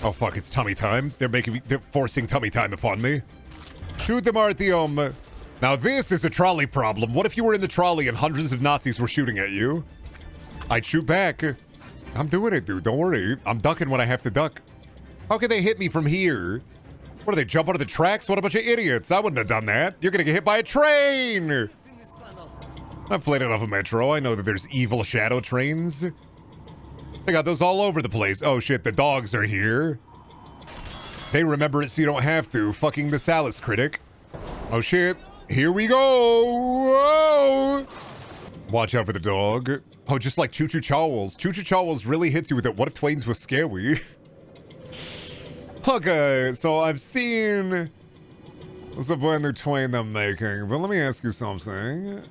Oh, fuck, it's tummy time. They're forcing tummy time upon me. Shoot them, Artyom. Now, this is a trolley problem. What if you were in the trolley and hundreds of Nazis were shooting at you? I'd shoot back. I'm doing it, dude. Don't worry. I'm ducking when I have to duck. How can they hit me from here? What, do they jump onto the tracks? What a bunch of idiots. I wouldn't have done that. You're gonna get hit by a train. I've played enough of Metro. I know that there's evil shadow trains. They got those all over the place. Oh, shit. The dogs are here. They remember it so you don't have to. Fucking the Salas critic. Oh, shit. Here we go. Whoa. Watch out for the dog. Oh, just like Choo Choo Chowls. Choo Choo Chowls really hits you with it. What if Twains was scary? Okay, so I've seen... It's a brand new Twain I'm making. But let me ask you something.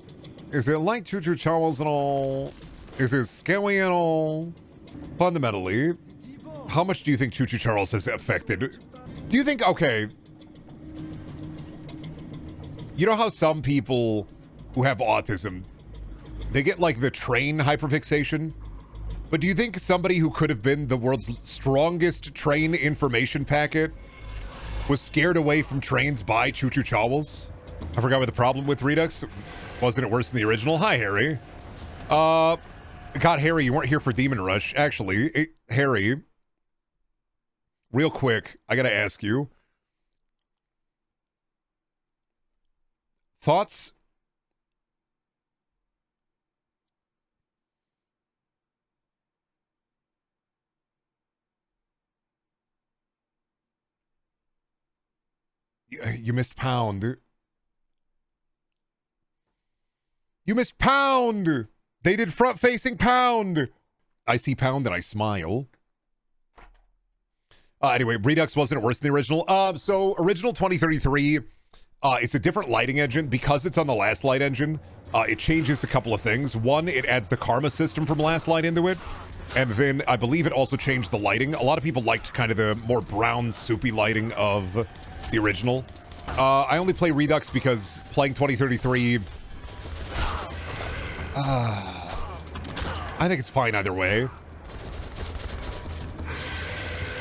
Is it like Choo Choo Chowls at all? Is it scary at all? Fundamentally, how much do you think Choo Choo Charles has affected? Do you think... Okay... You know how some people who have autism, they get like the train hyperfixation? But do you think somebody who could have been the world's strongest train information packet was scared away from trains by Choo Choo Chowls? I forgot what the problem with Redux. Wasn't it worse than the original? Hi, Harry. God, Harry, you weren't here for Demon Rush. Actually, Harry, real quick, I gotta ask you. Thoughts? You missed Pound. You missed Pound! They did front-facing Pound! I see Pound and I smile. Anyway, Redux wasn't worse than the original. So, original 2033... it's a different lighting engine. Because it's on the Last Light engine, it changes a couple of things. One, it adds the karma system from Last Light into it. And then I believe it also changed the lighting. A lot of people liked kind of the more brown, soupy lighting of the original. I only play Redux because playing 2033... I think it's fine either way.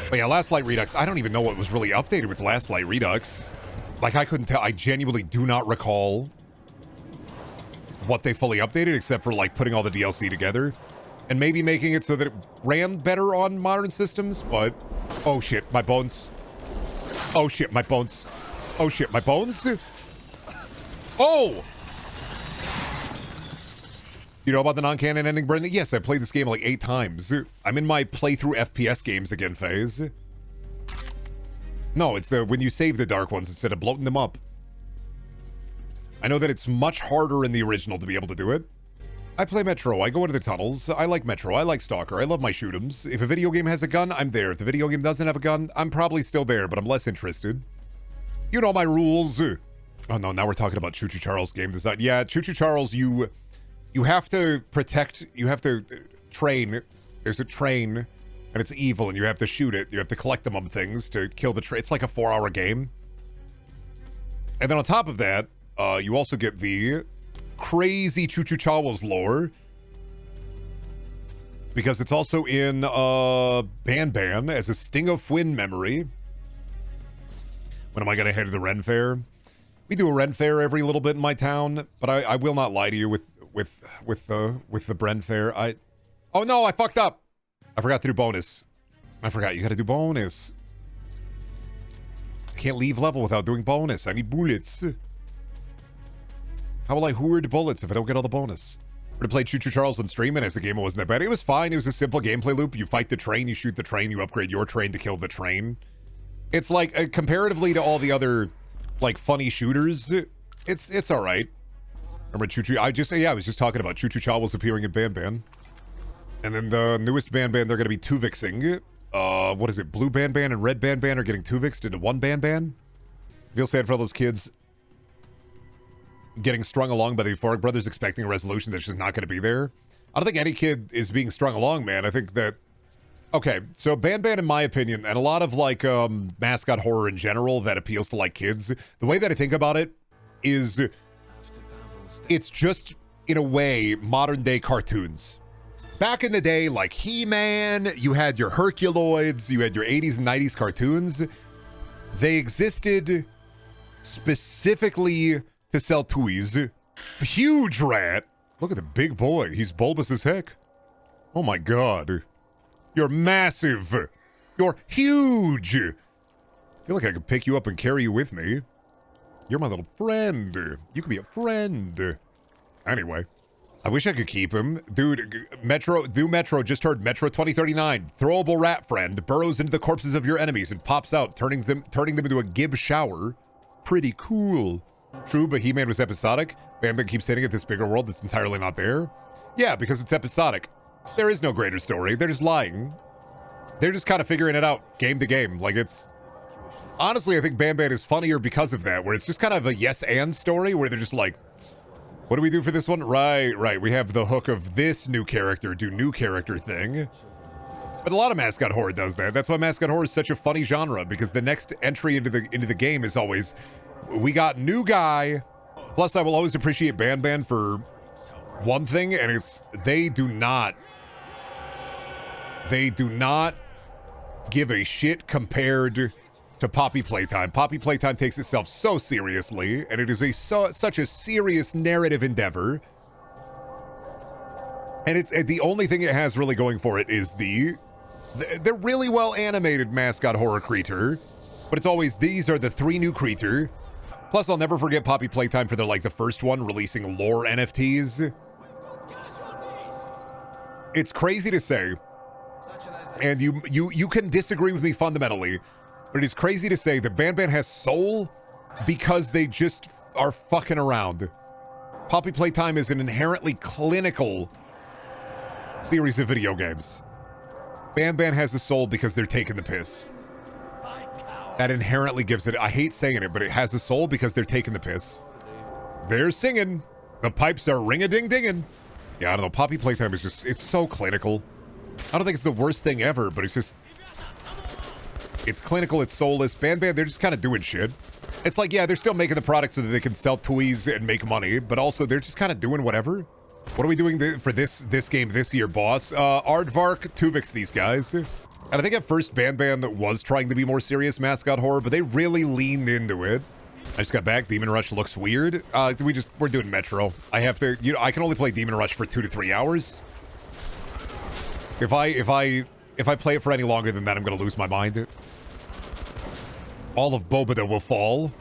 But yeah, Last Light Redux, I don't even know what was really updated with Last Light Redux. Like, I couldn't tell. I genuinely do not recall what they fully updated, except for, like, putting all the DLC together. And maybe making it so that it ran better on modern systems, but... Oh, shit, my bones. Oh, shit, my bones. Oh, shit, my bones? Oh! You know about the non-canon ending, Brendan? Yes, I played this game like 8 times. I'm in my playthrough FPS games again phase. No, it's when you save the dark ones instead of bloating them up. I know that it's much harder in the original to be able to do it. I play Metro. I go into the tunnels. I like Metro. I like Stalker. I love my shoot-'ems. If a video game has a gun, I'm there. If the video game doesn't have a gun, I'm probably still there, but I'm less interested. You know my rules. Oh no, now we're talking about Choo Choo Charles game design. Yeah, Choo Choo Charles, you have to protect, you have to train. There's a train, and it's evil, and you have to shoot it. You have to collect them on things to kill the train. It's like a 4-hour game. And then on top of that, you also get the crazy Choo Choo Chawos lore, because it's also in Ban Ban as a Sting of Fwyn memory. When am I going to head to the Ren Fair? We do a Ren Fair every little bit in my town, but I will not lie to you with the Bren Fair. Oh no, I fucked up. I forgot to do bonus. I forgot you got to do bonus. I can't leave level without doing bonus. I need bullets. How will I hoard bullets if I don't get all the bonus? We're to play Choo Choo Charles on stream, and as a game, it wasn't that bad. It was fine. It was a simple gameplay loop. You fight the train, you shoot the train, you upgrade your train to kill the train. It's like, comparatively to all the other, like, funny shooters, it's all right. Remember Choo Choo? I was just talking about Choo Choo Chawos appearing in Ban Ban. And then the newest Ban Ban, they're going to be 2vixing. What is it? Blue Ban Ban and Red Ban Ban are getting 2vixed into one Ban Ban. Feel sad for all those kids getting strung along by the Euphoric Brothers, expecting a resolution that's just not going to be there. I don't think any kid is being strung along, man. I think that... Okay, so Ban Ban, in my opinion, and a lot of, like, mascot horror in general that appeals to, like, kids, the way that I think about it is... It's just, in a way, modern-day cartoons. Back in the day, like He-Man, you had your Herculoids, you had your 80s and 90s cartoons. They existed specifically to sell toys. Huge rat. Look at the big boy. He's bulbous as heck. Oh my god. You're massive. You're huge. I feel like I could pick you up and carry you with me. You're my little friend. You could be a friend. Anyway, I wish I could keep him. Dude, Metro just heard Metro 2039. Throwable rat friend burrows into the corpses of your enemies and pops out, turning them into a gib shower. Pretty cool. True, but He-Man was episodic. Bam keeps hitting at this bigger world that's entirely not there. Yeah, because it's episodic. There is no greater story. They're just lying. They're just kind of figuring it out game to game. Like, it's... Honestly, I think Bam is funnier because of that, where it's just kind of a yes-and story, where they're just like, what do we do for this one? Right. We have the hook of this new character, do new character thing. But a lot of mascot horror does that. That's why mascot horror is such a funny genre, because the next entry into the game is always, we got new guy. Plus, I will always appreciate Ban for one thing, and it's they do not give a shit compared to Poppy Playtime. Poppy Playtime takes itself so seriously, and it is such a serious narrative endeavor. And it's the only thing it has really going for it is the really well animated mascot horror creature, but it's always these are the 3 new creature. Plus, I'll never forget Poppy Playtime for the first one releasing lore NFTs. It's crazy to say, and you can disagree with me fundamentally, but it is crazy to say that Ban has soul because they just are fucking around. Poppy Playtime is an inherently clinical series of video games. Ban has a soul because they're taking the piss. That inherently gives it, I hate saying it, but it has a soul because they're taking the piss. They're singing. The pipes are ring-a-ding-dinging. Yeah, I don't know. Poppy Playtime is just, it's so clinical. I don't think it's the worst thing ever, but it's just, it's clinical, it's soulless. Ban, they're just kind of doing shit. It's like, yeah, they're still making the product so that they can sell toys and make money, but also they're just kind of doing whatever. What are we doing for this game this year, boss? Aardvark, Tuvix, these guys. And I think at first Ban was trying to be more serious mascot horror, but they really leaned into it. I just got back. Demon Rush looks weird. We're doing Metro. I have to, I can only play Demon Rush for 2 to 3 hours. If I play it for any longer than that, I'm gonna lose my mind. All of Bobada will fall.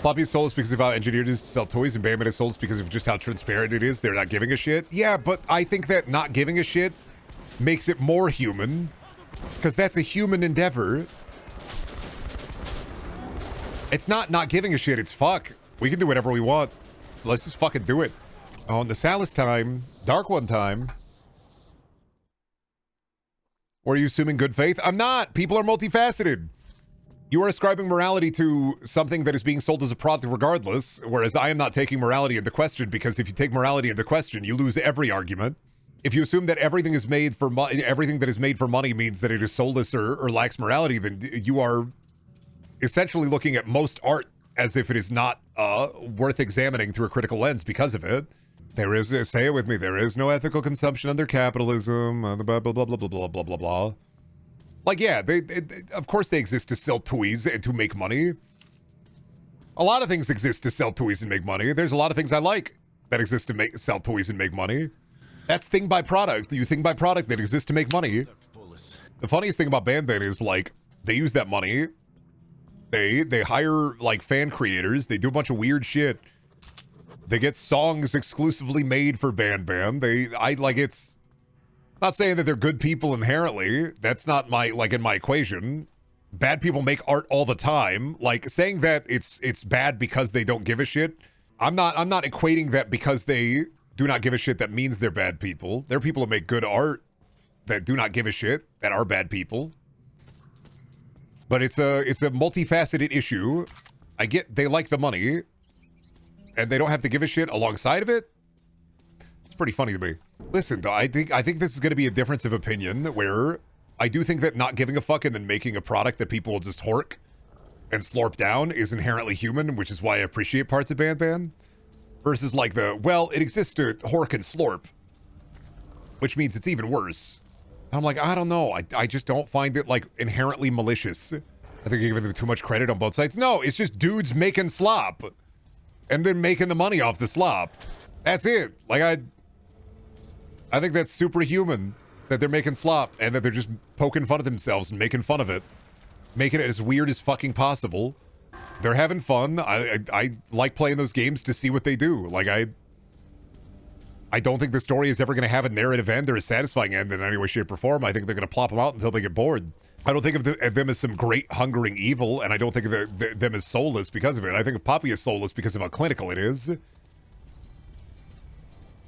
Poppy's soul is because of how engineered it is to sell toys, and Bam is soul is because of just how transparent it is. They're not giving a shit. Yeah, but I think that not giving a shit makes it more human, because that's a human endeavor. It's not giving a shit, it's fuck. We can do whatever we want. Let's just fucking do it. Oh, and the Salus time, Dark One time. Or are you assuming good faith? I'm not. People are multifaceted. You are ascribing morality to something that is being sold as a product regardless, whereas I am not taking morality into question, because if you take morality into question, you lose every argument. If you assume that everything is made for everything that is made for money means that it is soulless or lacks morality, then you are essentially looking at most art as if it is not worth examining through a critical lens because of it. There is, say it with me, there is no ethical consumption under capitalism, blah, blah, blah, blah, blah, blah, blah, blah, blah. Like, yeah, of course they exist to sell toys and to make money. A lot of things exist to sell toys and make money. There's a lot of things I like that exist to sell toys and make money. That's thing by product. You think by product that exists to make money. The funniest thing about Ban is, like, they use that money. They hire, like, fan creators. They do a bunch of weird shit. They get songs exclusively made for Ban. It's not saying that they're good people inherently. That's not in my equation. Bad people make art all the time. Like, saying that it's bad because they don't give a shit. I'm not equating that because they do not give a shit that means they're bad people. There are people that make good art that do not give a shit that are bad people. But it's a multifaceted issue. I get they like the money, and they don't have to give a shit alongside of it. It's pretty funny to me. Listen, though, I think this is going to be a difference of opinion, where I do think that not giving a fuck and then making a product that people will just hork and slurp down is inherently human, which is why I appreciate parts of Ban. Versus like it exists to hork and slurp. which means it's even worse. I'm like, I don't know. I just don't find it, like, inherently malicious. I think you're giving them too much credit on both sides. No, it's just dudes making slop and then making the money off the slop. That's it. Like, I think that's superhuman that they're making slop and that they're just poking fun of themselves and making fun of it. Making it as weird as fucking possible. They're having fun. I like playing those games to see what they do. Like, I don't think the story is ever going to have a narrative end or a satisfying end in any way, shape, or form. I think they're going to plop them out until they get bored. I don't think of them as some great hungering evil, and I don't think of them as soulless because of it. I think of Poppy as soulless because of how clinical it is.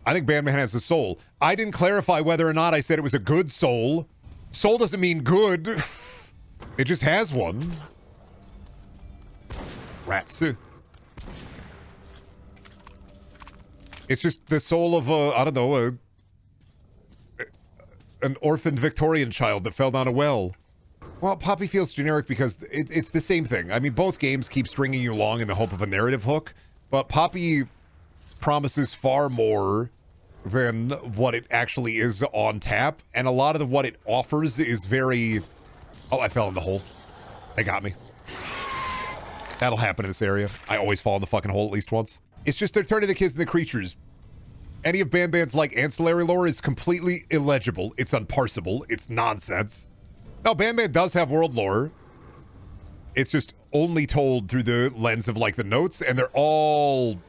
I think Bandman has a soul. I didn't clarify whether or not I said it was a good soul. Soul doesn't mean good. It just has one. Rats. It's just the soul of I don't know, an orphaned Victorian child that fell down a well. Well, Poppy feels generic because it's the same thing. I mean, both games keep stringing you along in the hope of a narrative hook, but Poppy promises far more than what it actually is on tap, and a lot of what it offers is very... Oh, I fell in the hole. They got me. That'll happen in this area. I always fall in the fucking hole at least once. It's just they're turning the kids into creatures. Any of Band's like ancillary lore is completely illegible. It's unparsable. It's nonsense. Now, Bandman does have world lore. It's just only told through the lens of like the notes, and they're all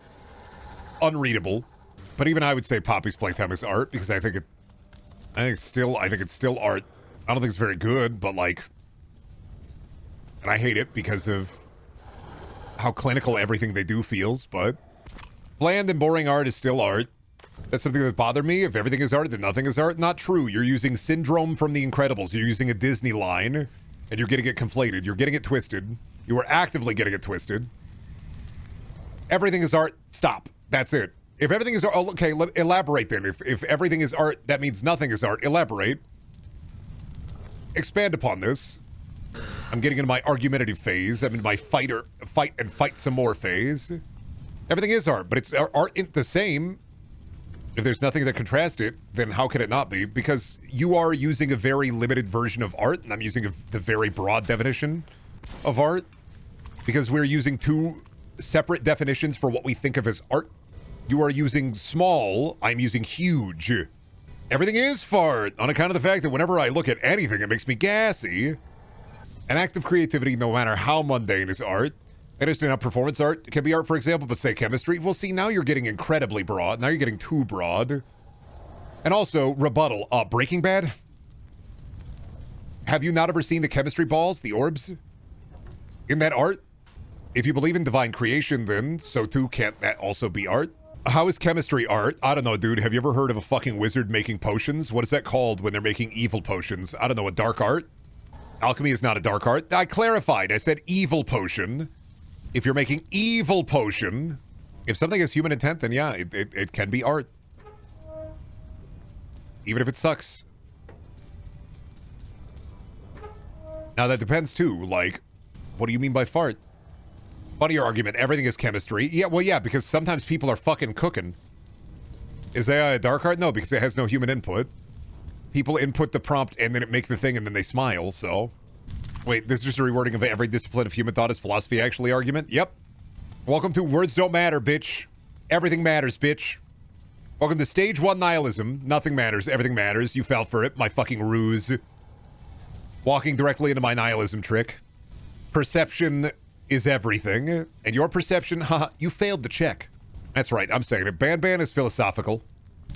unreadable. But even I would say Poppy's playtime is art because I think it's still art. I don't think it's very good, but like, and I hate it because of how clinical everything they do feels, but bland and boring art is still art. That's something that bothered me. If everything is art, then nothing is art. Not true. You're using Syndrome from The Incredibles. You're using a Disney line, and you're getting it conflated. You're getting it twisted. You are actively getting it twisted. Everything is art. Stop. That's it. If everything is art, oh, okay, elaborate then. If everything is art, that means nothing is art. Elaborate. Expand upon this. I'm getting into my argumentative phase. I'm in my fight some more phase. Everything is art, but it's art isn't the same. If there's nothing that contrasts it, then how can it not be? Because you are using a very limited version of art, and I'm using the very broad definition of art. Because we're using two separate definitions for what we think of as art. You are using small, I'm using huge. Everything is fart, on account of the fact that whenever I look at anything, it makes me gassy. An act of creativity, no matter how mundane, is art. I understand how performance art can be art, for example, but say chemistry. Well, see, now you're getting incredibly broad. Now you're getting too broad. And also, rebuttal. Breaking Bad? Have you not ever seen the chemistry balls, the orbs? In that art? If you believe in divine creation, then so too can't that also be art? How is chemistry art? I don't know, dude. Have you ever heard of a fucking wizard making potions? What is that called when they're making evil potions? I don't know, a dark art? Alchemy is not a dark art. I clarified. I said evil potion. If you're making evil potion, if something has human intent, then yeah, it can be art. Even if it sucks. Now that depends too, like, what do you mean by fart? Funny argument, everything is chemistry. Yeah, well yeah, because sometimes people are fucking cooking. Is that a dark art? No, because it has no human input. People input the prompt and then it makes the thing and then they smile, so... Wait, this is just a rewording of every discipline of human thought is philosophy actually argument? Yep. Welcome to Words Don't Matter, bitch. Everything matters, bitch. Welcome to Stage 1 Nihilism. Nothing matters, everything matters. You fell for it, my fucking ruse. Walking directly into my nihilism trick. Perception is everything. And your perception, haha, you failed to check. That's right, I'm saying it. Ban is philosophical.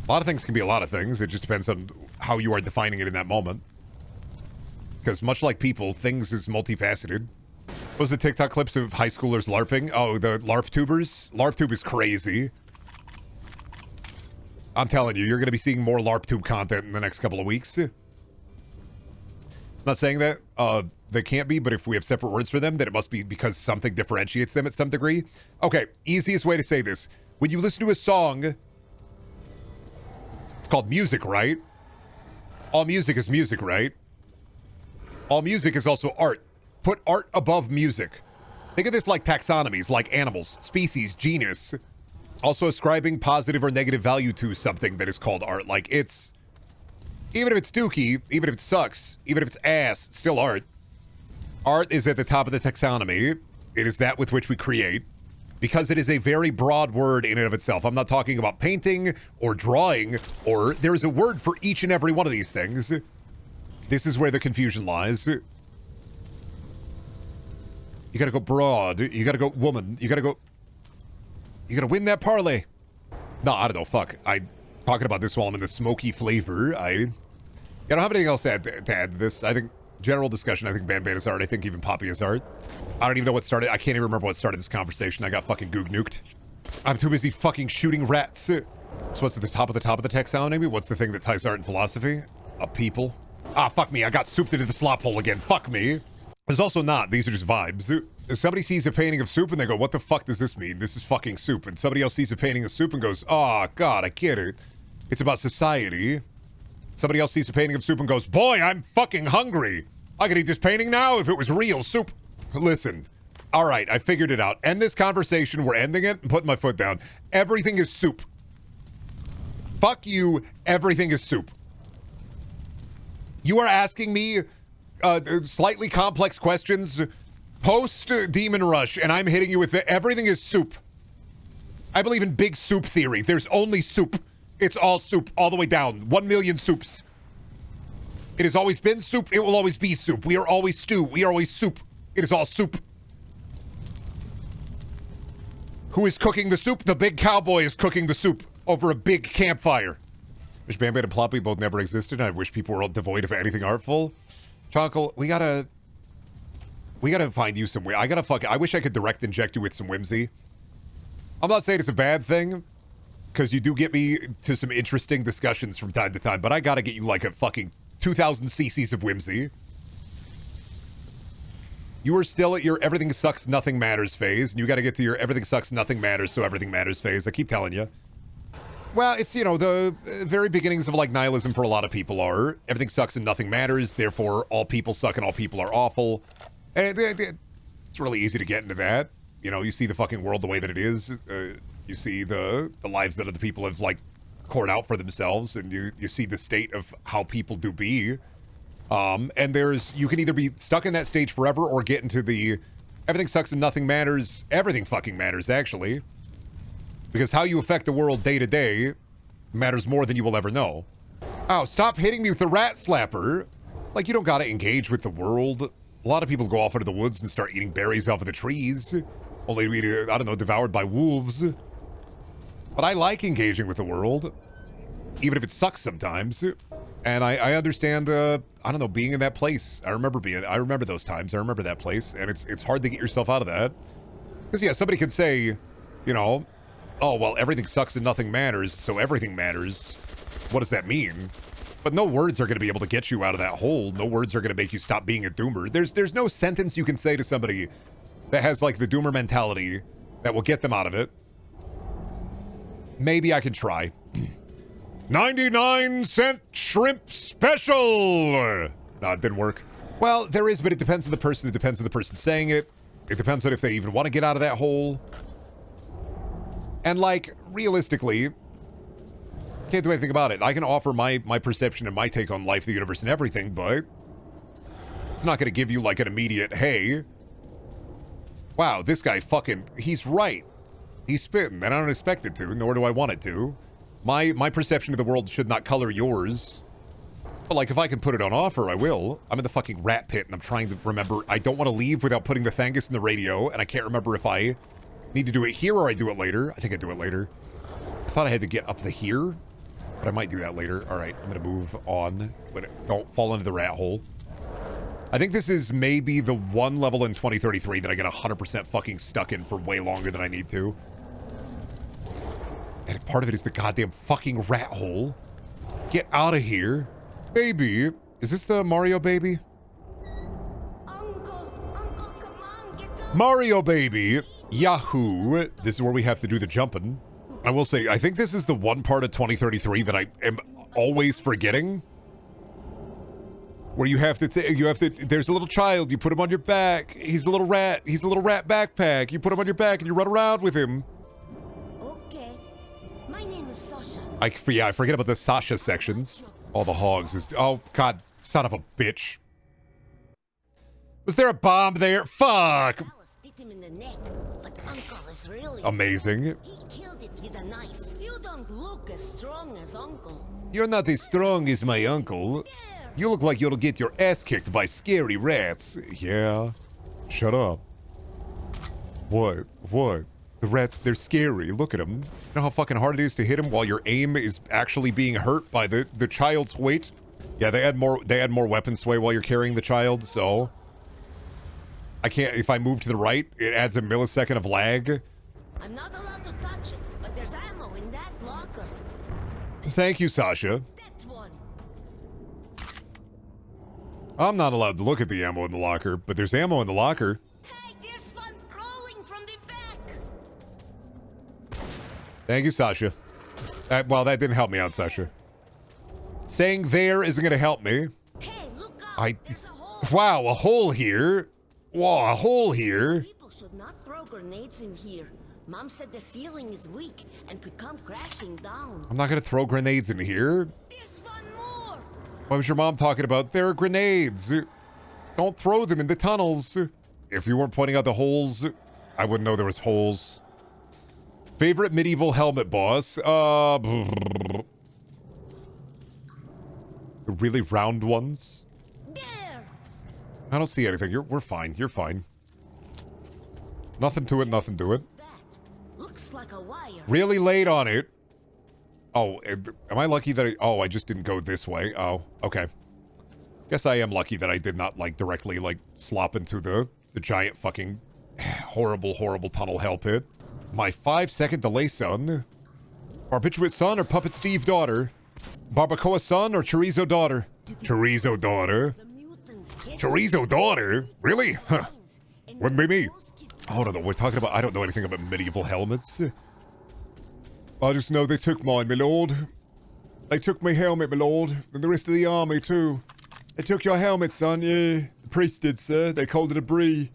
A lot of things can be a lot of things. It just depends on how you are defining it in that moment. Because much like people, things is multifaceted. What was the TikTok clips of high schoolers LARPing? Oh, the Larptubers? Larptube is crazy. I'm telling you, you're going to be seeing more Larptube content in the next couple of weeks. Not saying that they can't be, but if we have separate words for them, then it must be because something differentiates them at some degree. Okay, easiest way to say this. When you listen to a song, it's called music, right? All music is music, right? All music is also art. Put art above music. Think of this like taxonomies, like animals, species, genus. Also ascribing positive or negative value to something that is called art. Like, it's Even if it's dookie, even if it sucks, even if it's ass, it's still art. Art is at the top of the taxonomy. It is that with which we create, because it is a very broad word in and of itself. I'm not talking about painting or drawing, or there is a word for each and every one of these things. This is where the confusion lies. You gotta go broad. You gotta go woman. You gotta win that parlay. No, I don't know. Fuck. I'm talking about this while I'm in the smoky flavor. I don't have anything else to add to this. I think general discussion. I think Bambetta's art. I think even Poppy is art. I don't even know what started. I can't even remember what started this conversation. I got fucking goog nuked. I'm too busy fucking shooting rats. So what's at the top of the taxonomy? What's the thing that ties art and philosophy? A people. Ah, fuck me. I got souped into the slop hole again. Fuck me. There's also not. These are just vibes. If somebody sees a painting of soup and they go, what the fuck does this mean? This is fucking soup. And somebody else sees a painting of soup and goes, oh, God, I get it. It's about society. Somebody else sees a painting of soup and goes, boy, I'm fucking hungry. I could eat this painting now if it was real soup. Listen. All right, I figured it out. End this conversation. We're ending it and putting my foot down. Everything is soup. Fuck you. Everything is soup. You are asking me slightly complex questions post Demon Rush, and I'm hitting you with everything is soup. I believe in big soup theory. There's only soup. It's all soup, all the way down. 1 million soups. It has always been soup. It will always be soup. We are always stew. We are always soup. It is all soup. Who is cooking the soup? The big cowboy is cooking the soup over a big campfire. Wish Band-Aid and Ploppy both never existed, and I wish people were all devoid of anything artful. Chonkle, we gotta find you some way. I wish I could direct inject you with some whimsy. I'm not saying it's a bad thing, because you do get me to some interesting discussions from time to time, but I gotta get you like a fucking 2,000 cc's of whimsy. You are still at your everything sucks, nothing matters phase, and you gotta get to your everything sucks, nothing matters, so everything matters phase. I keep telling you. Well, it's, you know, the very beginnings of, like, nihilism for a lot of people are everything sucks and nothing matters, therefore all people suck and all people are awful. And it's really easy to get into that. You know, you see the fucking world the way that it is. You see the lives that other people have, like, poured out for themselves, and you see the state of how people do be. And you can either be stuck in that stage forever or get into the everything sucks and nothing matters, everything fucking matters, actually. Because how you affect the world day to day matters more than you will ever know. Oh, stop hitting me with the rat slapper. Like, you don't gotta engage with the world. A lot of people go off into the woods and start eating berries off of the trees. Only to be, I don't know, devoured by wolves. But I like engaging with the world. Even if it sucks sometimes. And I understand, I don't know, being in that place. I remember those times. I remember that place. And it's hard to get yourself out of that. Because, yeah, somebody could say, you know, oh, well, everything sucks and nothing matters, so everything matters. What does that mean? But no words are going to be able to get you out of that hole. No words are going to make you stop being a doomer. There's no sentence you can say to somebody that has, like, the doomer mentality that will get them out of it. Maybe I can try. 99-cent shrimp special! No, it didn't work. Well, there is, but it depends on the person. It depends on the person saying it. It depends on if they even want to get out of that hole. And, like, realistically, can't do anything about it. I can offer my perception and my take on life, the universe, and everything, but it's not going to give you, like, an immediate, hey, wow, this guy fucking, he's right. He's spitting, and I don't expect it to, nor do I want it to. My perception of the world should not color yours. But, like, if I can put it on offer, I will. I'm in the fucking rat pit, and I'm trying to remember. I don't want to leave without putting the Thangus in the radio, and I can't remember if I need to do it here or I do it later. I think I do it later. I thought I had to get up to here, but I might do that later. All right, I'm going to move on, but don't fall into the rat hole. I think this is maybe the one level in 2033 that I get 100% fucking stuck in for way longer than I need to. And part of it is the goddamn fucking rat hole. Get out of here. Baby. Is this the Mario baby? Uncle, come on, get up. Mario baby. Yahoo. This is where we have to do the jumping. I will say, I think this is the one part of 2033 that I am always forgetting. Where you have to, there's a little child, you put him on your back. He's a little rat backpack. You put him on your back and you run around with him. Okay. My name is Sasha. I forget about the Sasha sections. All the hogs is... Oh, God. Son of a bitch. Was there a bomb there? Fuck! Alice bit him in the neck, but Uncle is really Amazing. strong. He killed it with a knife. You don't look as strong as Uncle. You're not as strong as my uncle. There. You look like you'll get your ass kicked by scary rats. Yeah. Shut up. What? What? The rats, they're scary. Look at them. You know how fucking hard it is to hit them while your aim is actually being hurt by the child's weight? Yeah, they add more weapon sway while you're carrying the child, so... I can't... If I move to the right, it adds a millisecond of lag. I'm not allowed to touch it, but there's ammo in that locker. Thank you, Sasha. That one. I'm not allowed to look at the ammo in the locker, but there's ammo in the locker. Hey, there's fun crawling from the back. Thank you, Sasha. Well, that didn't help me out, Sasha. Saying there isn't going to help me. Hey, look out. There's a hole. Wow, a hole here. Wow, a hole here. People should not throw grenades in here. Mom said the ceiling is weak and could come crashing down. I'm not going to throw grenades in here. There's one more. What was your mom talking about? There are grenades. Don't throw them in the tunnels. If you weren't pointing out the holes, I wouldn't know there was holes. Favorite medieval helmet boss? The really round ones? There. I don't see anything. We're fine. You're fine. Nothing to it, nothing to it. That looks like a wire. Really late on it. Oh, am I lucky that I just didn't go this way? Oh, okay. Guess I am lucky that I did not, like, directly, like, slop into the giant fucking horrible, horrible tunnel hell pit. My 5-second delay son. Barbiturate son or Puppet Steve daughter? Barbacoa son or Chorizo daughter? Chorizo daughter? The mutants get Chorizo daughter? Really? Huh. things, and Wouldn't be me. those kids- I don't know. We're talking about... I don't know anything about medieval helmets. I just know they took mine, my lord. They took my helmet, my lord. And the rest of the army, too. They took your helmet, son, yeah. The priest did, sir. They called it a brie.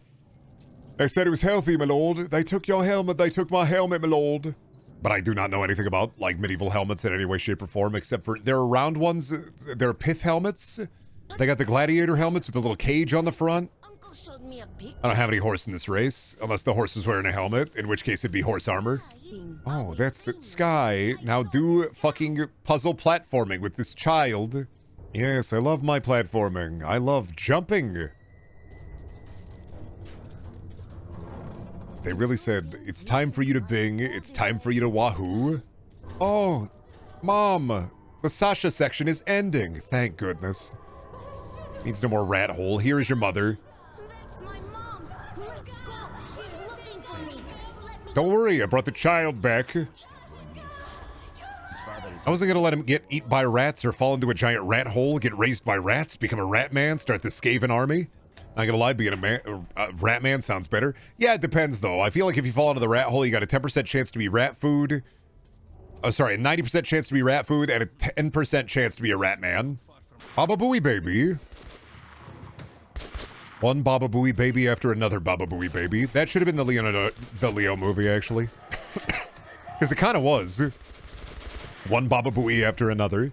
They said it was healthy, my lord. They took your helmet. They took my helmet, my lord. But I do not know anything about, like, medieval helmets in any way, shape, or form, except for... There are round ones. There are pith helmets. They got the gladiator helmets with the little cage on the front. Uncle showed me a picture. I don't have any horse in this race, unless the horse is wearing a helmet, in which case it'd be horse armor. Oh, that's the sky. Now do fucking puzzle platforming with this child. Yes, I love my platforming. I love jumping. They really said, it's time for you to bing, it's time for you to wahoo. Oh, Mom, the Sasha section is ending. Thank goodness. Needs no more rat hole. Here is your mother. That's my mom. Let's go. She's looking for me. Let me Don't worry, I brought the child back. I wasn't gonna let him get eaten by rats or fall into a giant rat hole, get raised by rats, become a rat man, start the Skaven army. Not gonna lie, being a rat man sounds better. Yeah, it depends though. I feel like if you fall into the rat hole, you got a 10% chance to be rat food. Oh, sorry, a 90% chance to be rat food and a 10% chance to be a rat man. Baba Booey baby. One Baba Booey baby after another Baba Booey baby. That should have been the Leo movie, actually. Because it kind of was. One Baba Booey after another.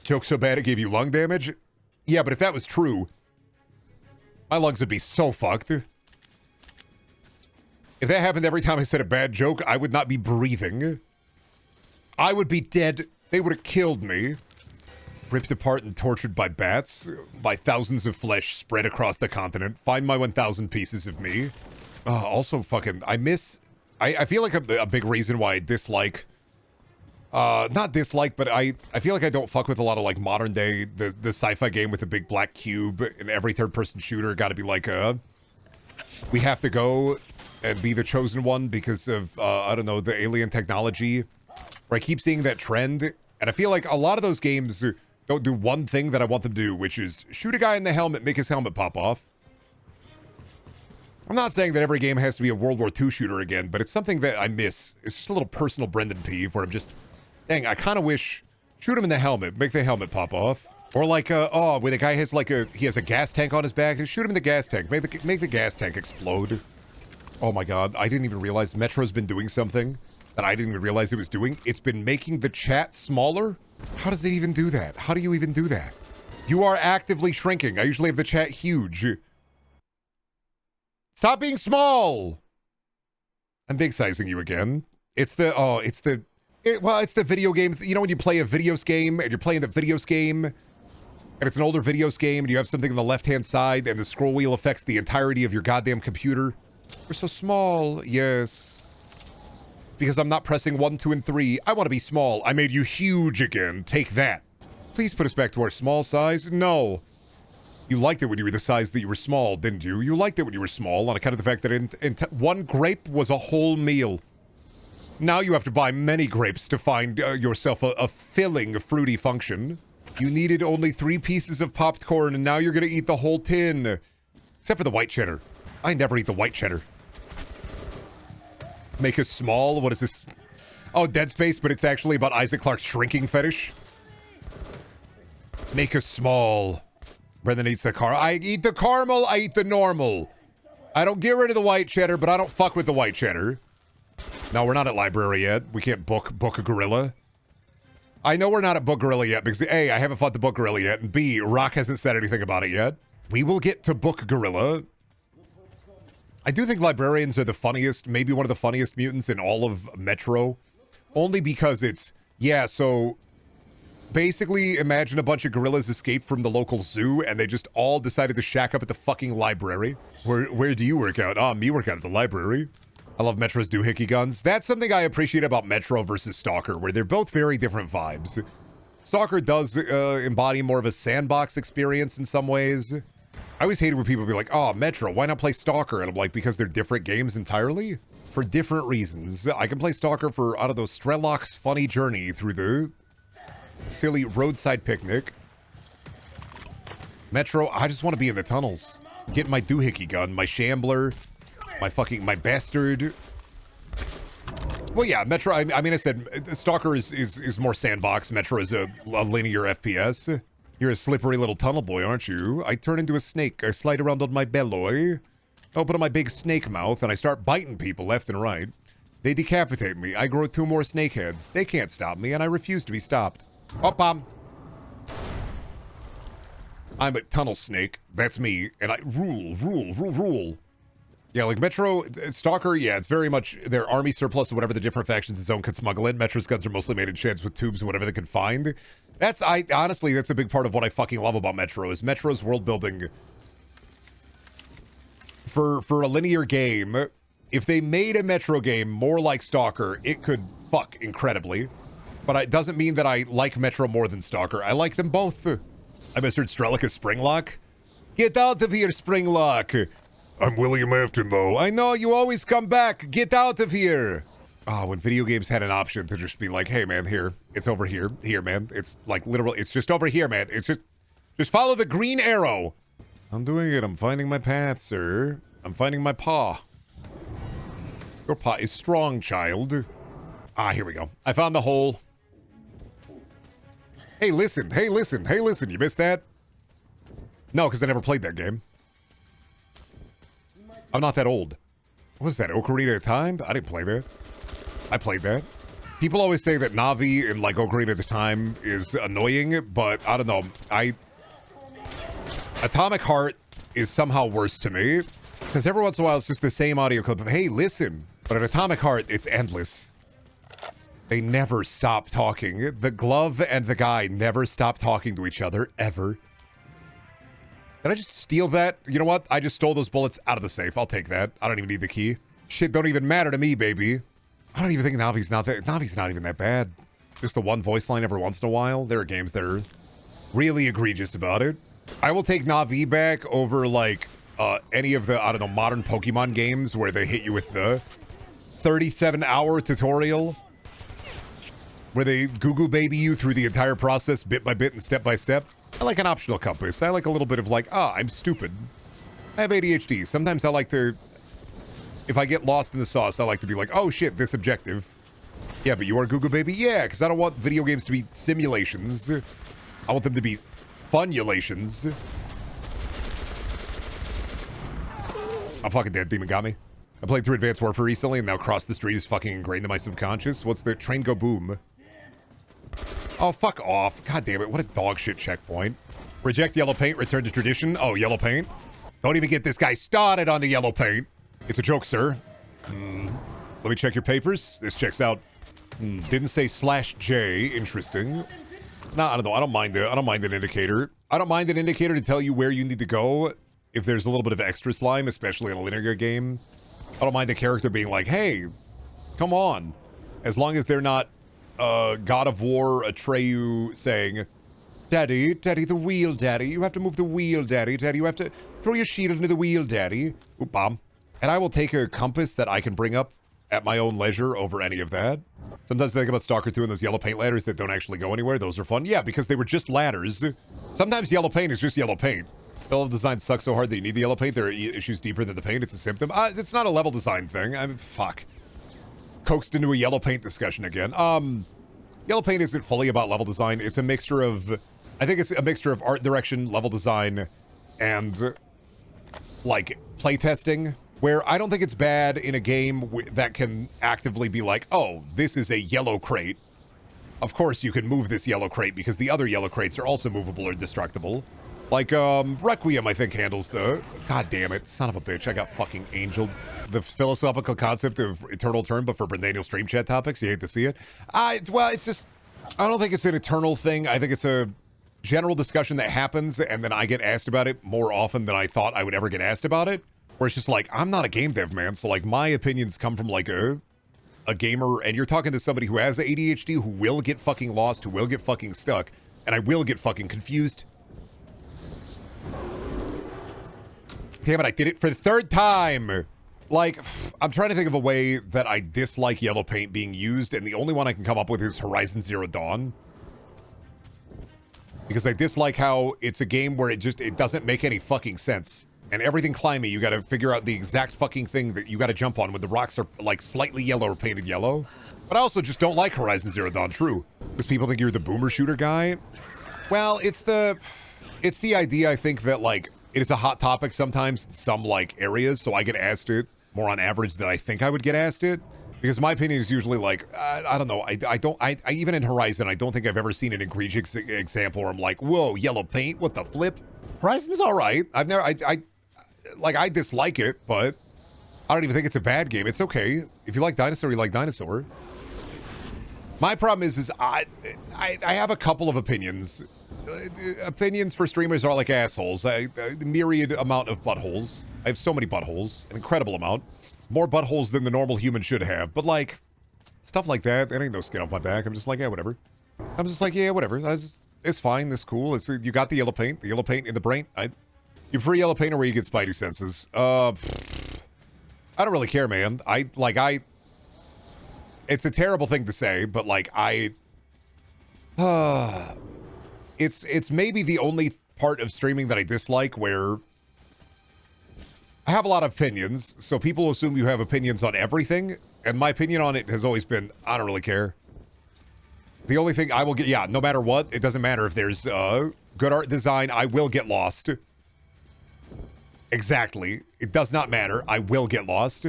Choke so bad it gave you lung damage? Yeah, but if that was true, my lungs would be so fucked. If that happened every time I said a bad joke, I would not be breathing. I would be dead. They would have killed me. Ripped apart and tortured by bats. By thousands of flesh spread across the continent. Find my 1,000 pieces of me. Also fucking... I feel like a big reason why I dislike... not dislike, but I feel like I don't fuck with a lot of, like, modern day... The sci-fi game with a big black cube and every third-person shooter gotta be like, we have to go and be the chosen one because of, I don't know, the alien technology. Where I keep seeing that trend, and I feel like a lot of those games don't do one thing that I want them to do, which is shoot a guy in the helmet, make his helmet pop off. I'm not saying that every game has to be a World War II shooter again, but it's something that I miss. It's just a little personal Brendan peeve where I'm just, dang, I kind of wish, shoot him in the helmet, make the helmet pop off. Or like, where the guy has like he has a gas tank on his back, shoot him in the gas tank, make the gas tank explode. Oh my god, I didn't even realize Metro's been doing something that I didn't even realize it was doing. It's been making the chat smaller How does it even do that? How do you even do that? You are actively shrinking. I usually have the chat huge. Stop being small. I'm big sizing you again. It's the video game. You know when you play a videos game and you're playing the videos game and it's an older videos game and you have something on the left-hand side and the scroll wheel affects the entirety of your goddamn computer? You're so small. Yes. Because I'm not pressing 1, 2, and 3. I want to be small. I made you huge again. Take that. Please put us back to our small size. No. You liked it when you were the size that you were small, didn't you? You liked it when you were small on account of the fact that one grape was a whole meal. Now you have to buy many grapes to find yourself a filling, fruity function. You needed only 3 pieces of popped corn, and now you're going to eat the whole tin. Except for the white cheddar. I never eat the white cheddar. Make us small? What is this? Oh, Dead Space, but it's actually about Isaac Clarke's shrinking fetish. Make us small. Brendan eats the I eat the caramel, I eat the normal. I don't get rid of the white cheddar, but I don't fuck with the white cheddar. No, we're not at library yet. We can't book a gorilla. I know we're not at book gorilla yet because A, I haven't fought the book gorilla yet, and B, Rock hasn't said anything about it yet. We will get to book gorilla. I do think librarians are the funniest, maybe one of the funniest mutants in all of Metro. Only because it's, yeah, so basically imagine a bunch of gorillas escaped from the local zoo and they just all decided to shack up at the fucking library. Where do you work out? Oh, me work out at the library. I love Metro's doohickey guns. That's something I appreciate about Metro versus Stalker, where they're both very different vibes. Stalker does embody more of a sandbox experience in some ways. I always hated when people be like, oh, Metro, why not play Stalker? And I'm like, because they're different games entirely? For different reasons. I can play Stalker for, I don't know, Strelok's funny journey through the silly roadside picnic. Metro, I just want to be in the tunnels. Get my doohickey gun, my shambler, my bastard. Well, yeah, Metro, I mean, I said Stalker is more sandbox. Metro is a linear FPS. You're a slippery little tunnel boy, aren't you? I turn into a snake. I slide around on my belloy. Open up my big snake mouth, and I start biting people left and right. They decapitate me. I grow 2 more snake heads. They can't stop me, and I refuse to be stopped. I'm a tunnel snake. That's me, and I rule. Yeah, like Metro, Stalker, yeah, it's very much their army surplus of whatever the different factions the zone can smuggle in. Metro's guns are mostly made in sheds with tubes and whatever they can find. Honestly, that's a big part of what I fucking love about Metro, is Metro's world building. For a linear game, if they made a Metro game more like Stalker, it could fuck incredibly. But it doesn't mean that I like Metro more than Stalker. I like them both. I misheard Strelick as Springlock. Get out of here, Springlock. I'm William Afton, though. I know, you always come back. Get out of here. Oh, when video games had an option to just be like, hey, man, here. It's over here. Here, man. It's like literally, it's just over here, man. It's just follow the green arrow. I'm doing it. I'm finding my path, sir. I'm finding my paw. Your paw is strong, child. Ah, here we go. I found the hole. Hey, listen. Hey, listen. Hey, listen. You missed that? No, because I never played that game. I'm not that old. What was that? Ocarina of Time? I didn't play that. I played that. People always say that Navi in like Ocarina of Time is annoying, but I don't know. Atomic Heart is somehow worse to me. Because every once in a while it's just the same audio clip of, hey, listen. But at Atomic Heart, it's endless. They never stop talking. The glove and the guy never stop talking to each other, ever. Did I just steal that? You know what? I just stole those bullets out of the safe. I'll take that. I don't even need the key. Shit don't even matter to me, baby. I don't even think Navi's not even that bad. Just the one voice line every once in a while. There are games that are really egregious about it. I will take Navi back over, like, any of the, I don't know, modern Pokemon games where they hit you with the 37-hour tutorial. Where they goo-goo baby you through the entire process, bit by bit and step by step. I like an optional compass. I like a little bit of like, I'm stupid. I have ADHD. Sometimes I like to, if I get lost in the sauce, I like to be like, oh shit, this objective. Yeah, but you are Google Baby? Yeah, because I don't want video games to be simulations. I want them to be funulations. I'm fucking dead. Demon got me. I played through Advanced Warfare recently, and now Cross the Street is fucking ingrained in my subconscious. What's the train go boom? Oh, fuck off. God damn it. What a dog shit checkpoint. Reject yellow paint, return to tradition. Oh, yellow paint. Don't even get this guy started on the yellow paint. It's a joke, sir. Let me check your papers. This checks out. Didn't say /J. Interesting. No, I don't know. I don't mind an indicator. I don't mind an indicator to tell you where you need to go if there's a little bit of extra slime, especially in a linear game. I don't mind the character being like, hey, come on. As long as they're not God of War Atreyu saying, Daddy, the wheel, Daddy. You have to move the wheel, Daddy. Daddy, you have to throw your shield into the wheel, Daddy. Oop, bomb. And I will take a compass that I can bring up at my own leisure over any of that. Sometimes I think about Stalker 2 and those yellow paint ladders that don't actually go anywhere. Those are fun. Yeah, because they were just ladders. Sometimes yellow paint is just yellow paint. The level design sucks so hard that you need the yellow paint. There are issues deeper than the paint. It's a symptom. It's not a level design thing. I mean, fuck. Coaxed into a yellow paint discussion again. Yellow paint isn't fully about level design. It's a mixture of... I think it's a mixture of art direction, level design, and, like, playtesting. Where I don't think it's bad in a game that can actively be like, oh, this is a yellow crate. Of course you can move this yellow crate because the other yellow crates are also movable or destructible. Like, Requiem, I think, handles the... God damn it, son of a bitch, I got fucking angeled. The philosophical concept of eternal turn, but for Brendaniel stream chat topics, you hate to see it. Well, it's just... I don't think it's an eternal thing. I think it's a general discussion that happens, and then I get asked about it more often than I thought I would ever get asked about it. Where it's just like, I'm not a game dev, man, so like my opinions come from like a gamer, and you're talking to somebody who has ADHD, who will get fucking lost, who will get fucking stuck, and I will get fucking confused. Damn it, I did it for the third time! Like, I'm trying to think of a way that I dislike yellow paint being used, and the only one I can come up with is Horizon Zero Dawn. Because I dislike how it's a game where it doesn't make any fucking sense. And everything climby, you gotta figure out the exact fucking thing that you gotta jump on when the rocks are, like, slightly yellow or painted yellow. But I also just don't like Horizon Zero Dawn, true. Because people think you're the boomer shooter guy. Well, it's the idea, I think, that, like, it is a hot topic sometimes in some, like, areas, so I get asked it more on average than I think I would get asked it. Because my opinion is usually, like, I don't know, I even in Horizon, I don't think I've ever seen an egregious example where I'm like, whoa, yellow paint, what the flip? Horizon's alright. I dislike it, but I don't even think it's a bad game. It's okay. If you like Dinosaur, you like Dinosaur. My problem is I have a couple of opinions. Opinions for streamers are like assholes. A myriad amount of buttholes. I have so many buttholes. An incredible amount. More buttholes than the normal human should have. But, like, stuff like that, there ain't no skin off my back. I'm just like, yeah, whatever. I'm just like, yeah, whatever. It's fine. It's cool. You got the yellow paint. The yellow paint in the brain. You prefer yellow paint or where you get spidey senses? I don't really care, man. It's a terrible thing to say, but like it's maybe the only part of streaming that I dislike where I have a lot of opinions, so people assume you have opinions on everything, and my opinion on it has always been, I don't really care. The only thing I will get, no matter what, it doesn't matter if there's good art design, I will get lost. Exactly. It does not matter. I will get lost.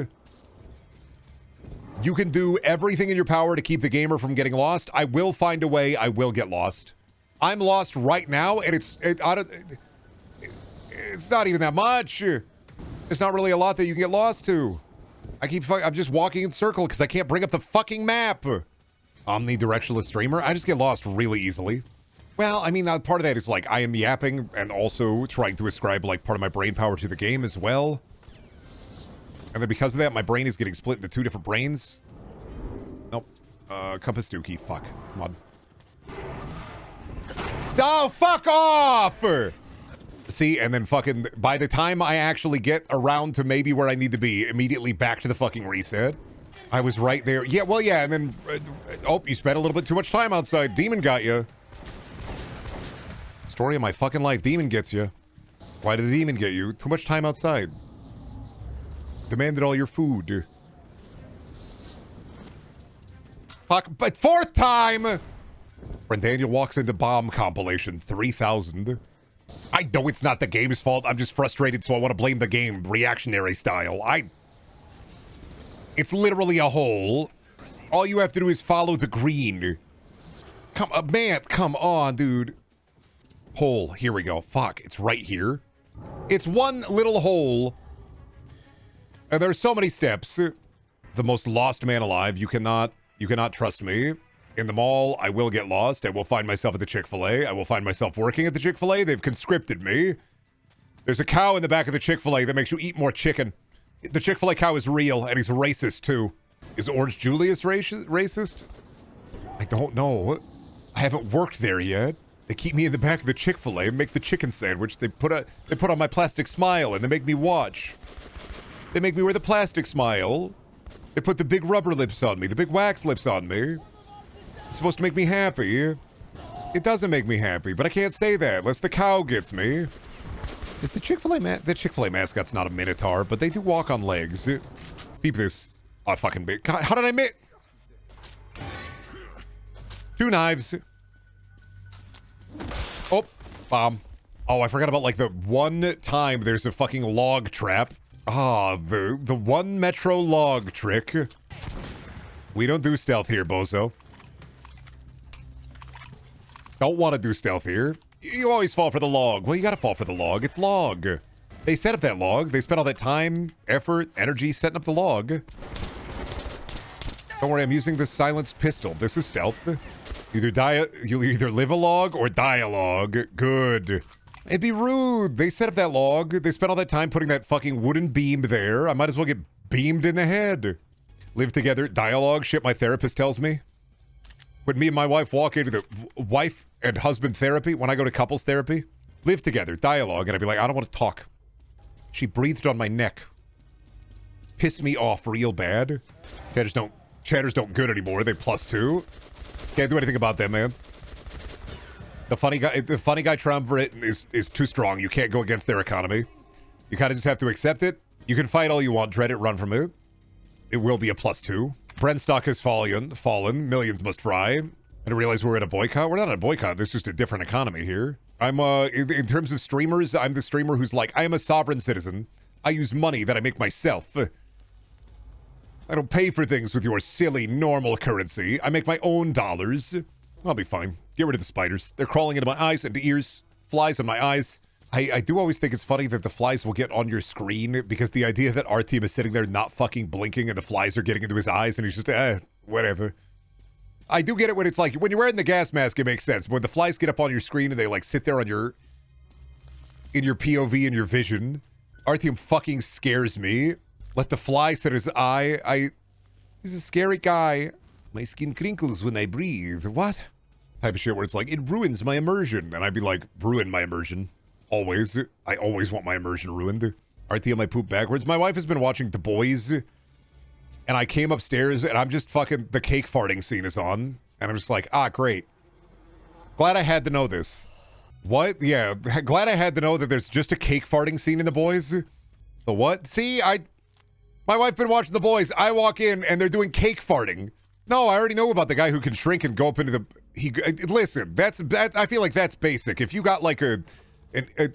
You can do everything in your power to keep the gamer from getting lost. I will find a way. I will get lost. I'm lost right now, and it's not even that much. It's not really a lot that you can get lost to. I'm just walking in circle because I can't bring up the fucking map. Omnidirectionalist streamer. I just get lost really easily. Well, I mean, part of that is, like, I am yapping and also trying to ascribe, like, part of my brain power to the game as well. And then because of that, my brain is getting split into two different brains. Nope. Compass Dookie. Fuck. Come on. Oh, fuck off! See, and then fucking, by the time I actually get around to maybe where I need to be, immediately back to the fucking reset. I was right there. Yeah, well, yeah, and then, oh, you spent a little bit too much time outside. Demon got you. Story of my fucking life. Demon gets you. Why did the demon get you? Too much time outside. Demanded all your food. Fuck, but fourth time! Brendaniel walks into bomb compilation 3000. I know it's not the game's fault. I'm just frustrated, so I want to blame the game reactionary style. It's literally a hole. All you have to do is follow the green. Come on, man. Come on, dude. Hole. Here we go. Fuck. It's right here. It's one little hole. And there's so many steps. The most lost man alive. You cannot trust me. In the mall, I will get lost. I will find myself at the Chick-fil-A. I will find myself working at the Chick-fil-A. They've conscripted me. There's a cow in the back of the Chick-fil-A that makes you eat more chicken. The Chick-fil-A cow is real, and he's racist, too. Is Orange Julius racist? I don't know. I haven't worked there yet. They keep me in the back of the Chick-fil-A and make the chicken sandwich. They put on my plastic smile, and they make me watch. They make me wear the plastic smile. They put the big rubber lips on me, the big wax lips on me. It's supposed to make me happy. It doesn't make me happy, but I can't say that unless the cow gets me. Is the Chick-fil-A the Chick-fil-A mascot's not a minotaur, but they do walk on legs. Peep this. Oh, fucking big. God, how did I miss? 2 knives. Oh, bomb. Oh, I forgot about like the one time there's a fucking log trap. Ah, the one metro log trick. We don't do stealth here, bozo. Don't want to do stealth here. You always fall for the log. Well, you gotta fall for the log. It's log. They set up that log. They spent all that time, effort, energy setting up the log. Don't worry, I'm using this silenced pistol. This is stealth. You'll either live a log or die a log. Good. It'd be rude. They set up that log. They spent all that time putting that fucking wooden beam there. I might as well get beamed in the head. Live together. Dialogue. Shit my therapist tells me. When me and my wife walk into the wife and husband therapy, when I go to couples therapy, live together, dialogue, and I'd be like, I don't want to talk. She breathed on my neck. Pissed me off real bad. Chatters don't good anymore. They +2. Can't do anything about them, man. The funny guy triumvirate is too strong. You can't go against their economy. You kind of just have to accept it. You can fight all you want, dread it, run from it. It will be a +2. Bren stock has fallen. Millions must fry. I realize we're in a boycott. We're not in a boycott. There's just a different economy here. I'm, in terms of streamers, I'm the streamer who's like, I am a sovereign citizen. I use money that I make myself. I don't pay for things with your silly, normal currency. I make my own dollars. I'll be fine. Get rid of the spiders. They're crawling into my eyes, into ears, flies on my eyes. I do always think it's funny that the flies will get on your screen because the idea that our team is sitting there not fucking blinking and the flies are getting into his eyes and he's just, whatever. I do get it when it's like, when you're wearing the gas mask, it makes sense. When the flies get up on your screen and they like sit there on in your POV and your vision, Artyom fucking scares me. Let the fly sit his eye. He's a scary guy. My skin crinkles when I breathe. What? Type of shit where it's like, it ruins my immersion. And I'd be like, ruin my immersion. Always. I always want my immersion ruined. Artyom, I poop backwards. My wife has been watching The Boys. And I came upstairs and I'm just fucking, the cake farting scene is on. And I'm just like, great. Glad I had to know this. What? Yeah, glad I had to know that there's just a cake farting scene in The Boys. The what? See, my wife been watching The Boys. I walk in and they're doing cake farting. No, I already know about the guy who can shrink and go up into the... listen, that's I feel like that's basic. If you got like an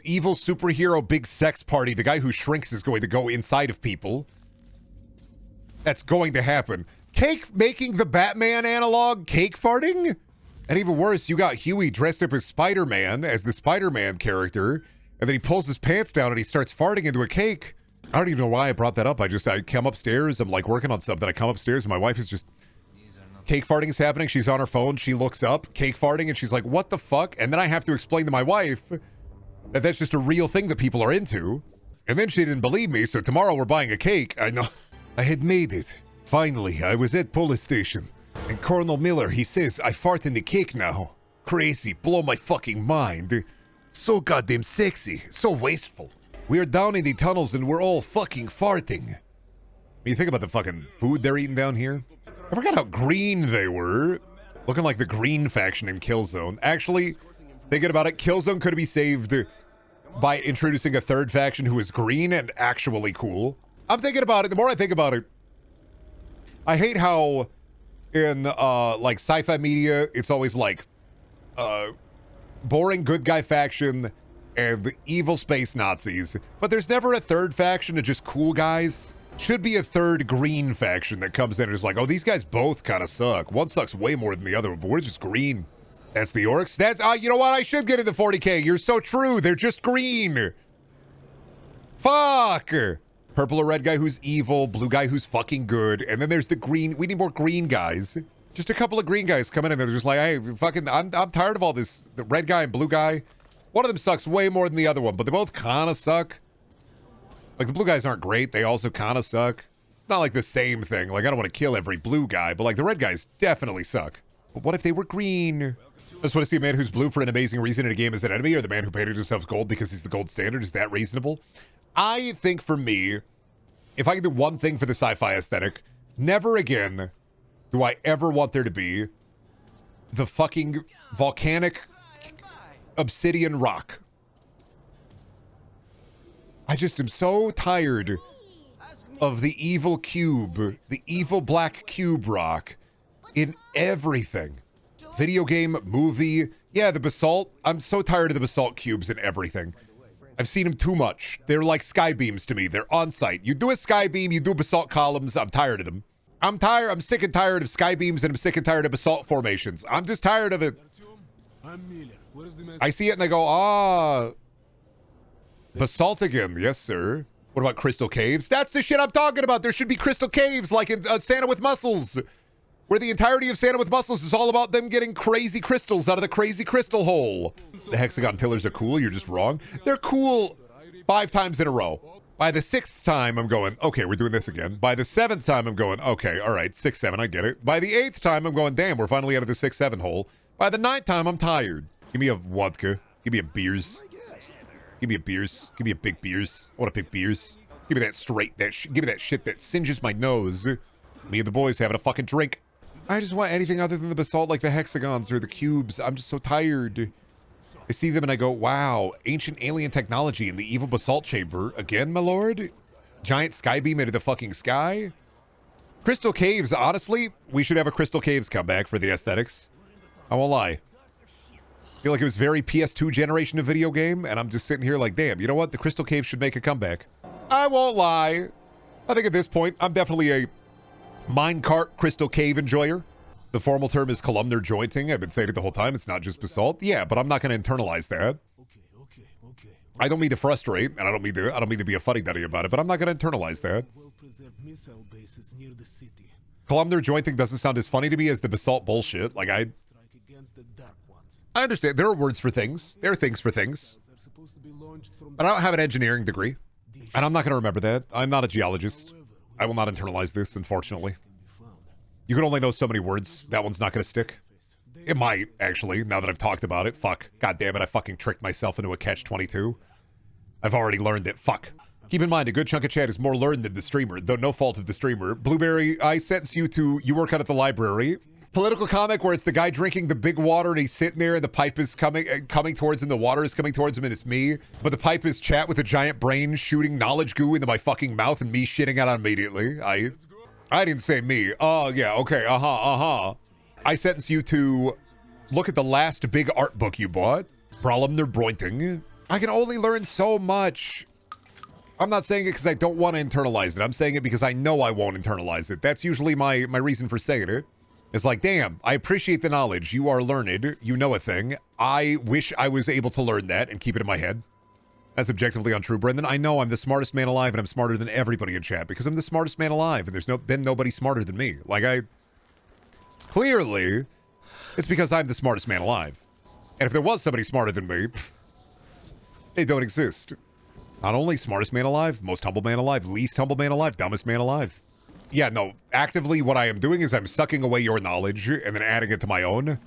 evil superhero big sex party, the guy who shrinks is going to go inside of people. That's going to happen. Cake making the Batman analog cake farting? And even worse, you got Huey dressed up as Spider-Man, as the Spider-Man character, and then he pulls his pants down and he starts farting into a cake. I don't even know why I brought that up. I come upstairs, I'm like working on something. I come upstairs and my wife is just... Cake farting is happening. She's on her phone. She looks up, cake farting, and she's like, what the fuck? And then I have to explain to my wife that that's just a real thing that people are into. And then she didn't believe me, so tomorrow we're buying a cake. I know. I had made it. Finally, I was at police station. And Colonel Miller, he says, I fart in the cake now. Crazy, blow my fucking mind. So goddamn sexy, so wasteful. We are down in the tunnels and we're all fucking farting. When you think about the fucking food they're eating down here, I forgot how green they were. Looking like the green faction in Killzone. Actually, thinking about it, Killzone could be saved by introducing a third faction who is green and actually cool. I'm thinking about it. The more I think about it, I hate how in like sci-fi media, it's always like boring good guy faction and the evil space Nazis. But there's never a third faction of just cool guys. Should be a third green faction that comes in and is like, oh, these guys both kind of suck. One sucks way more than the other, but we're just green. That's the orcs. That's, you know what? I should get into 40k. You're so true. They're just green. Fuck. Purple or red guy who's evil, blue guy who's fucking good, and then there's the green. We need more green guys. Just a couple of green guys coming in. They're just like, hey, fucking, I'm tired of all this. The red guy and blue guy. One of them sucks way more than the other one, but they both kind of suck. Like, the blue guys aren't great. They also kind of suck. It's not like the same thing. Like, I don't want to kill every blue guy, but like the red guys definitely suck. But what if they were green? I just want to see a man who's blue for an amazing reason in a game as an enemy, or the man who painted himself gold because he's the gold standard. Is that reasonable? I think for me, if I can do one thing for the sci-fi aesthetic, never again do I ever want there to be the fucking volcanic obsidian rock. I just am so tired of the evil cube, the evil black cube rock in everything. Video game, movie, yeah, the basalt. I'm so tired of the basalt cubes in everything. I've seen them too much. They're like sky beams to me. They're on site. You do a sky beam, you do basalt columns. I'm tired of them. I'm sick and tired of sky beams, and I'm sick and tired of basalt formations. I'm just tired of it. I see it and I go, basalt again. Yes, sir. What about crystal caves? That's the shit I'm talking about. There should be crystal caves like in Santa with Muscles, where the entirety of Santa with Muscles is all about them getting crazy crystals out of the crazy crystal hole. The hexagon pillars are cool. You're just wrong. They're cool 5 times in a row. By the 6th time, I'm going, okay, we're doing this again. By the 7th time, I'm going, okay, all right, 6, 7, I get it. By the 8th time, I'm going, damn, we're finally out of the 6, 7 hole. By the 9th time, I'm tired. Give me a vodka. Give me a beers. Give me a beers. Give me a big beers. I want a big beers. Give me that straight, give me that shit that singes my nose. Me and the boys having a fucking drink. I just want anything other than the basalt, like the hexagons or the cubes. I'm just so tired. I see them and I go, wow, ancient alien technology in the evil basalt chamber. Again, my lord? Giant skybeam into the fucking sky? Crystal caves, honestly, we should have a crystal caves comeback for the aesthetics. I won't lie. I feel like it was very PS2 generation of video game, and I'm just sitting here like, damn, you know what? The crystal caves should make a comeback. I won't lie. I think at this point, I'm definitely a minecart crystal cave enjoyer. The formal term is columnar jointing. I've been saying it the whole time. It's not just basalt. Yeah, but I'm not going to internalize that. Okay. I don't mean to frustrate, and I don't mean to be a fuddy-duddy about it, but I'm not going to internalize that. Columnar jointing doesn't sound as funny to me as the basalt bullshit. Like, I understand. There are words for things. There are things for things. But I don't have an engineering degree. And I'm not going to remember that. I'm not a geologist. I will not internalize this, unfortunately. You can only know so many words. That one's not going to stick. It might, actually, now that I've talked about it. Fuck. God damn it, I fucking tricked myself into a catch-22. I've already learned it. Fuck. Keep in mind, a good chunk of chat is more learned than the streamer, though no fault of the streamer. Blueberry, I sentence you to, you work out at the library. Political comic where it's the guy drinking the big water and he's sitting there and the pipe is coming towards him, the water is coming towards him and it's me. But the pipe is chat with a giant brain shooting knowledge goo into my fucking mouth and me shitting out immediately. I didn't say me. Oh, yeah, okay, I sentence you to look at the last big art book you bought. Brolumner Brointing. I can only learn so much. I'm not saying it because I don't want to internalize it. I'm saying it because I know I won't internalize it. That's usually my reason for saying it. It's like, damn, I appreciate the knowledge. You are learned. You know a thing. I wish I was able to learn that and keep it in my head. That's objectively untrue, Brendan. I know I'm the smartest man alive and I'm smarter than everybody in chat because I'm the smartest man alive and there's been nobody smarter than me. Like, clearly, it's because I'm the smartest man alive. And if there was somebody smarter than me, they don't exist. Not only smartest man alive, most humble man alive, least humble man alive, dumbest man alive. Yeah, no, actively what I am doing is I'm sucking away your knowledge and then adding it to my own.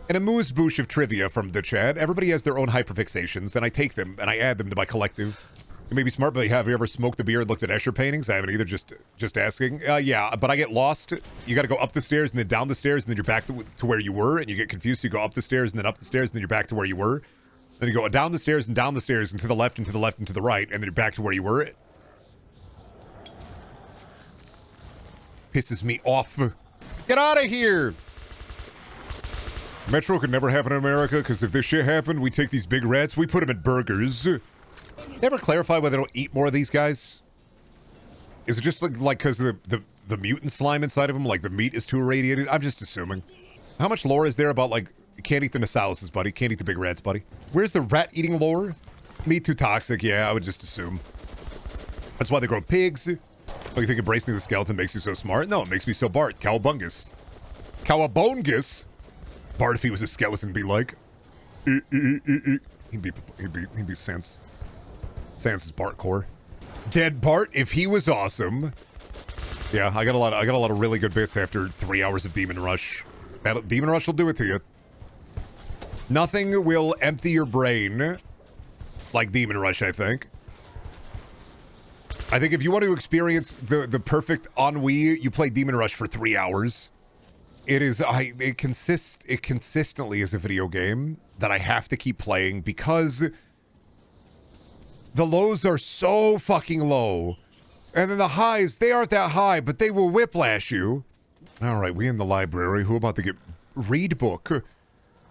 And a moose-boosh of trivia from the chat. Everybody has their own hyperfixations, and I take them and I add them to my collective. You may be smart, but have you ever smoked the beer and looked at Escher paintings? I haven't either, just asking. Yeah, but I get lost. You gotta go up the stairs and then down the stairs and then you're back to where you were, and you get confused, so you go up the stairs and then up the stairs and then you're back to where you were. Then you go down the stairs and down the stairs and to the left and to the left and to the right, and then you're back to where you were. Pisses me off. Get out of here! Metro could never happen in America, because if this shit happened, we take these big rats, we put them in burgers. They ever clarify why they don't eat more of these guys? Is it just like because of the mutant slime inside of them, like the meat is too irradiated? I'm just assuming. How much lore is there about, like, can't eat the Nasalises, buddy? Can't eat the big rats, buddy. Where's the rat-eating lore? Meat too toxic. Yeah, I would just assume. That's why they grow pigs. Oh, you think embracing the skeleton makes you so smart? No, it makes me so Bart. Cowabungus. Cowabungus? Bart, if he was a skeleton, be like... He'd be Sans. Sans is Bart core. Dead Bart, if he was awesome. Yeah, I got a lot of really good bits after 3 hours of Demon Rush. Demon Rush will do it to you. Nothing will empty your brain like Demon Rush, I think. I think if you want to experience the perfect ennui, you play Demon Rush for 3 hours. It consistently is a video game that I have to keep playing because the lows are so fucking low. And then the highs, they aren't that high, but they will whiplash you. All right, we in the library. Who about to get read book?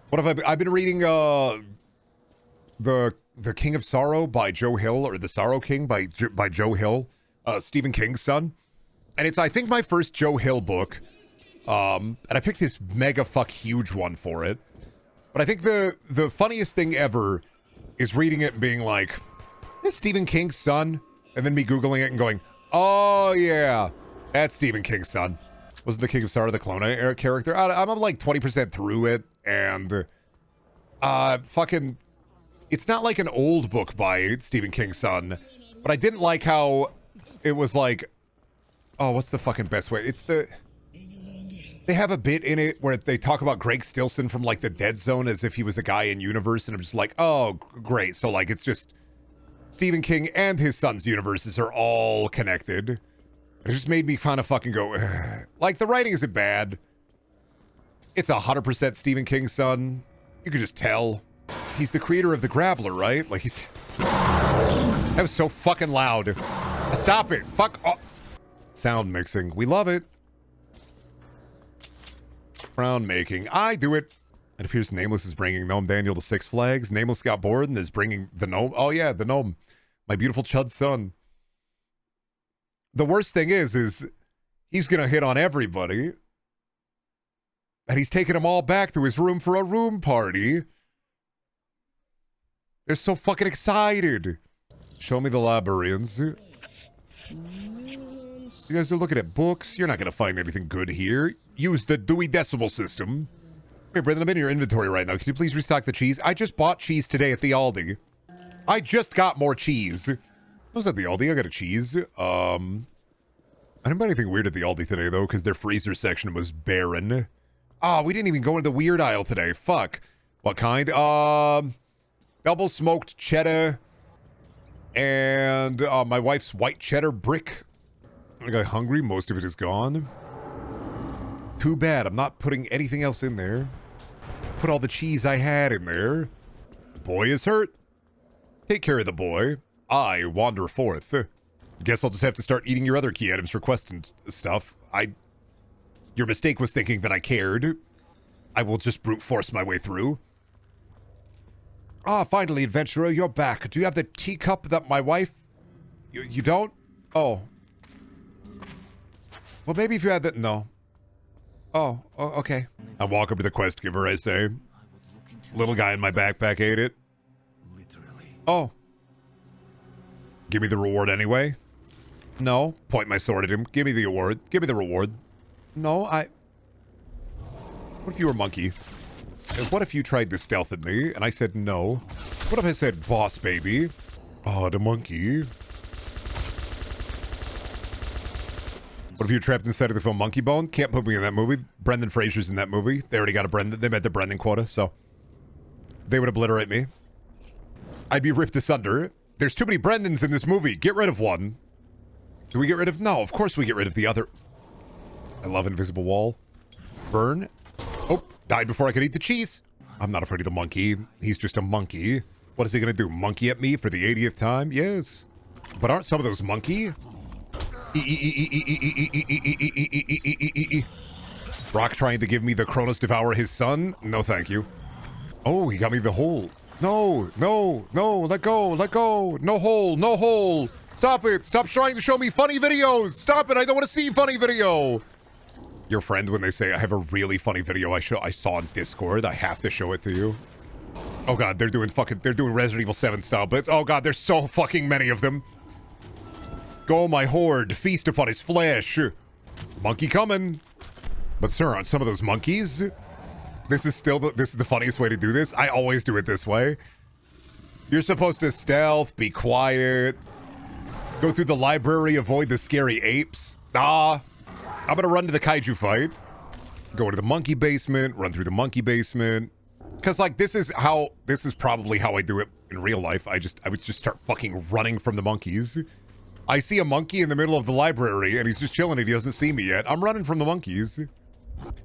What have I've been reading the King of Sorrow by Joe Hill, or The Sorrow King by Joe Hill, Stephen King's son. And it's, I think, my first Joe Hill book. And I picked this mega fuck huge one for it. But I think the funniest thing ever is reading it and being like, this Stephen King's son? And then me Googling it and going, oh yeah, that's Stephen King's son. Wasn't the King of Sorrow the Clone era character? I'm like 20% through it, and fucking, it's not like an old book by Stephen King's son, but I didn't like how it was like, oh, what's the fucking best way? They have a bit in it where they talk about Greg Stilson from like the Dead Zone as if he was a guy in universe, and I'm just like, oh, great. So like, it's just Stephen King and his son's universes are all connected. It just made me kind of fucking go, ugh. Like, the writing isn't bad. It's 100% Stephen King's son. You could just tell. He's the creator of The Grappler, right? Like, he's... That was so fucking loud. Stop it. Fuck off. Sound mixing. We love it. Crown making. I do it. It appears Nameless is bringing Gnome Daniel to Six Flags. Nameless got bored and is bringing the gnome. Oh, yeah, the gnome. My beautiful Chud's son. The worst thing is he's going to hit on everybody. And he's taking them all back to his room for a room party. They're so fucking excited. Show me the librarians. You guys are looking at books. You're not going to find anything good here. Use the Dewey Decimal System. Hey, Brendan, I'm in your inventory right now. Can you please restock the cheese? I just bought cheese today at the Aldi. I just got more cheese. I was at the Aldi. I got a cheese. I didn't buy anything weird at the Aldi today, though, because their freezer section was barren. Oh, we didn't even go into the weird aisle today. Fuck. What kind? Double smoked cheddar and my wife's white cheddar brick. I got hungry. Most of it is gone. Too bad. I'm not putting anything else in there. Put all the cheese I had in there. Boy is hurt. Take care of the boy. I wander forth. Guess I'll just have to start eating your other key items for quest and stuff. Your mistake was thinking that I cared. I will just brute force my way through. Ah, finally, adventurer, you're back. Do you have the teacup that my wife... You don't? Oh. Well, maybe if you had that... No. Oh, okay. I walk up to the quest giver, I say. Little guy in my backpack ate it. Literally. Oh. Give me the reward anyway. No. Point my sword at him. Give me the award. Give me the reward. No, What if you were a monkey? And what if you tried to stealth at me and I said no? What if I said boss baby? Oh, the monkey. What if you're trapped inside of the film Monkey Bone? Can't put me in that movie. Brendan Fraser's in that movie. They already got a Brendan. They met the Brendan quota, so they would obliterate me. I'd be ripped asunder. There's too many Brendans in this movie. Get rid of one. Do we get rid of... No, of course we get rid of the other. I love Invisible Wall. Burn. Oh, died before I could eat the cheese. I'm not afraid of the monkey. He's just a monkey. What is he gonna do? Monkey at me for the 80th time? Yes. But aren't some of those monkey? Brock trying to give me the Cronus Devour his son? No, thank you. Oh, he got me the hole. No, no, no, let go, let go. No hole, no hole. Stop it. Stop trying to show me funny videos. Stop it. I don't want to see funny video. your friend when they say, I have a really funny video I saw on Discord. I have to show it to you. Oh god, they're doing Resident Evil 7 style blitz. Oh god, there's so fucking many of them. Go, my horde, feast upon his flesh. Monkey coming. But sir, on some of those monkeys, this is the funniest way to do this. I always do it this way. You're supposed to stealth, be quiet, go through the library, avoid the scary apes. I'm gonna run to the kaiju fight, go to the monkey basement, run through the monkey basement. Because, like, this is probably how I do it in real life. I would just start fucking running from the monkeys. I see a monkey in the middle of the library, and he's just chilling and he doesn't see me yet. I'm running from the monkeys.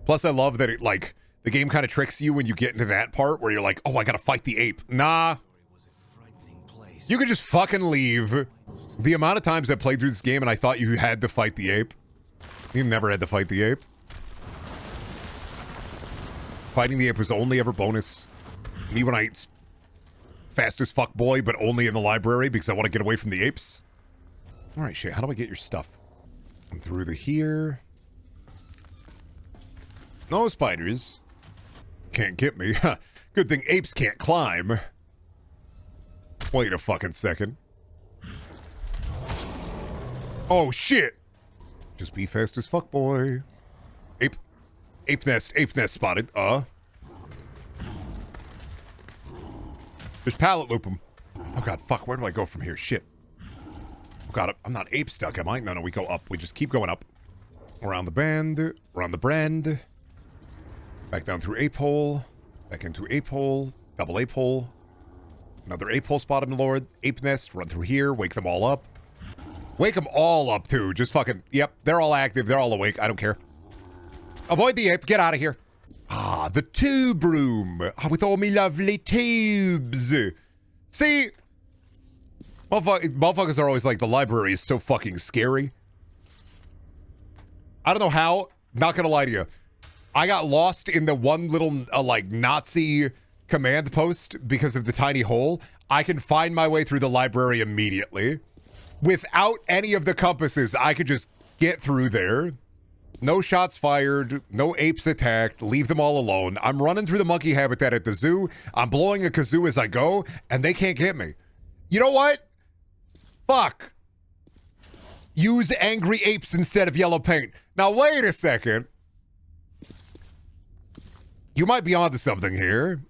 Plus, I love that the game kind of tricks you when you get into that part where you're like, oh, I gotta fight the ape. Nah. You could just fucking leave. The amount of times I played through this game and I thought you had to fight the ape. You never had to fight the ape. Fighting the ape was only ever bonus. Me when I fast as fuck boy, but only in the library because I want to get away from the apes. All right, shit. How do I get your stuff? I'm through the here. No spiders. Can't get me. Good thing apes can't climb. Wait a fucking second. Oh shit. Just be fast as fuck boy. Ape nest spotted. Just pallet loop him. Oh god, fuck, where do I go from here? Shit. Oh god, I'm not ape stuck, am I? No, we go up. We just keep going up. Around the bend, around the brand. Back down through ape hole. Back into ape hole. Double ape hole. Another ape hole spotted, Lord. Ape nest, run through here, wake them all up. Wake them all up, too. Just fucking, yep, they're all active, they're all awake, I don't care. Avoid the ape, get out of here. Ah, the tube room. With all me lovely tubes. See? Motherfuckers are always like, the library is so fucking scary. I don't know how, not gonna lie to you. I got lost in the one little, Nazi command post because of the tiny hole. I can find my way through the library immediately. Without any of the compasses, I could just get through there. No shots fired, no apes attacked, leave them all alone. I'm running through the monkey habitat at the zoo. I'm blowing a kazoo as I go, and they can't get me. You know what? Fuck. Use angry apes instead of yellow paint. Now, wait a second. You might be onto something here.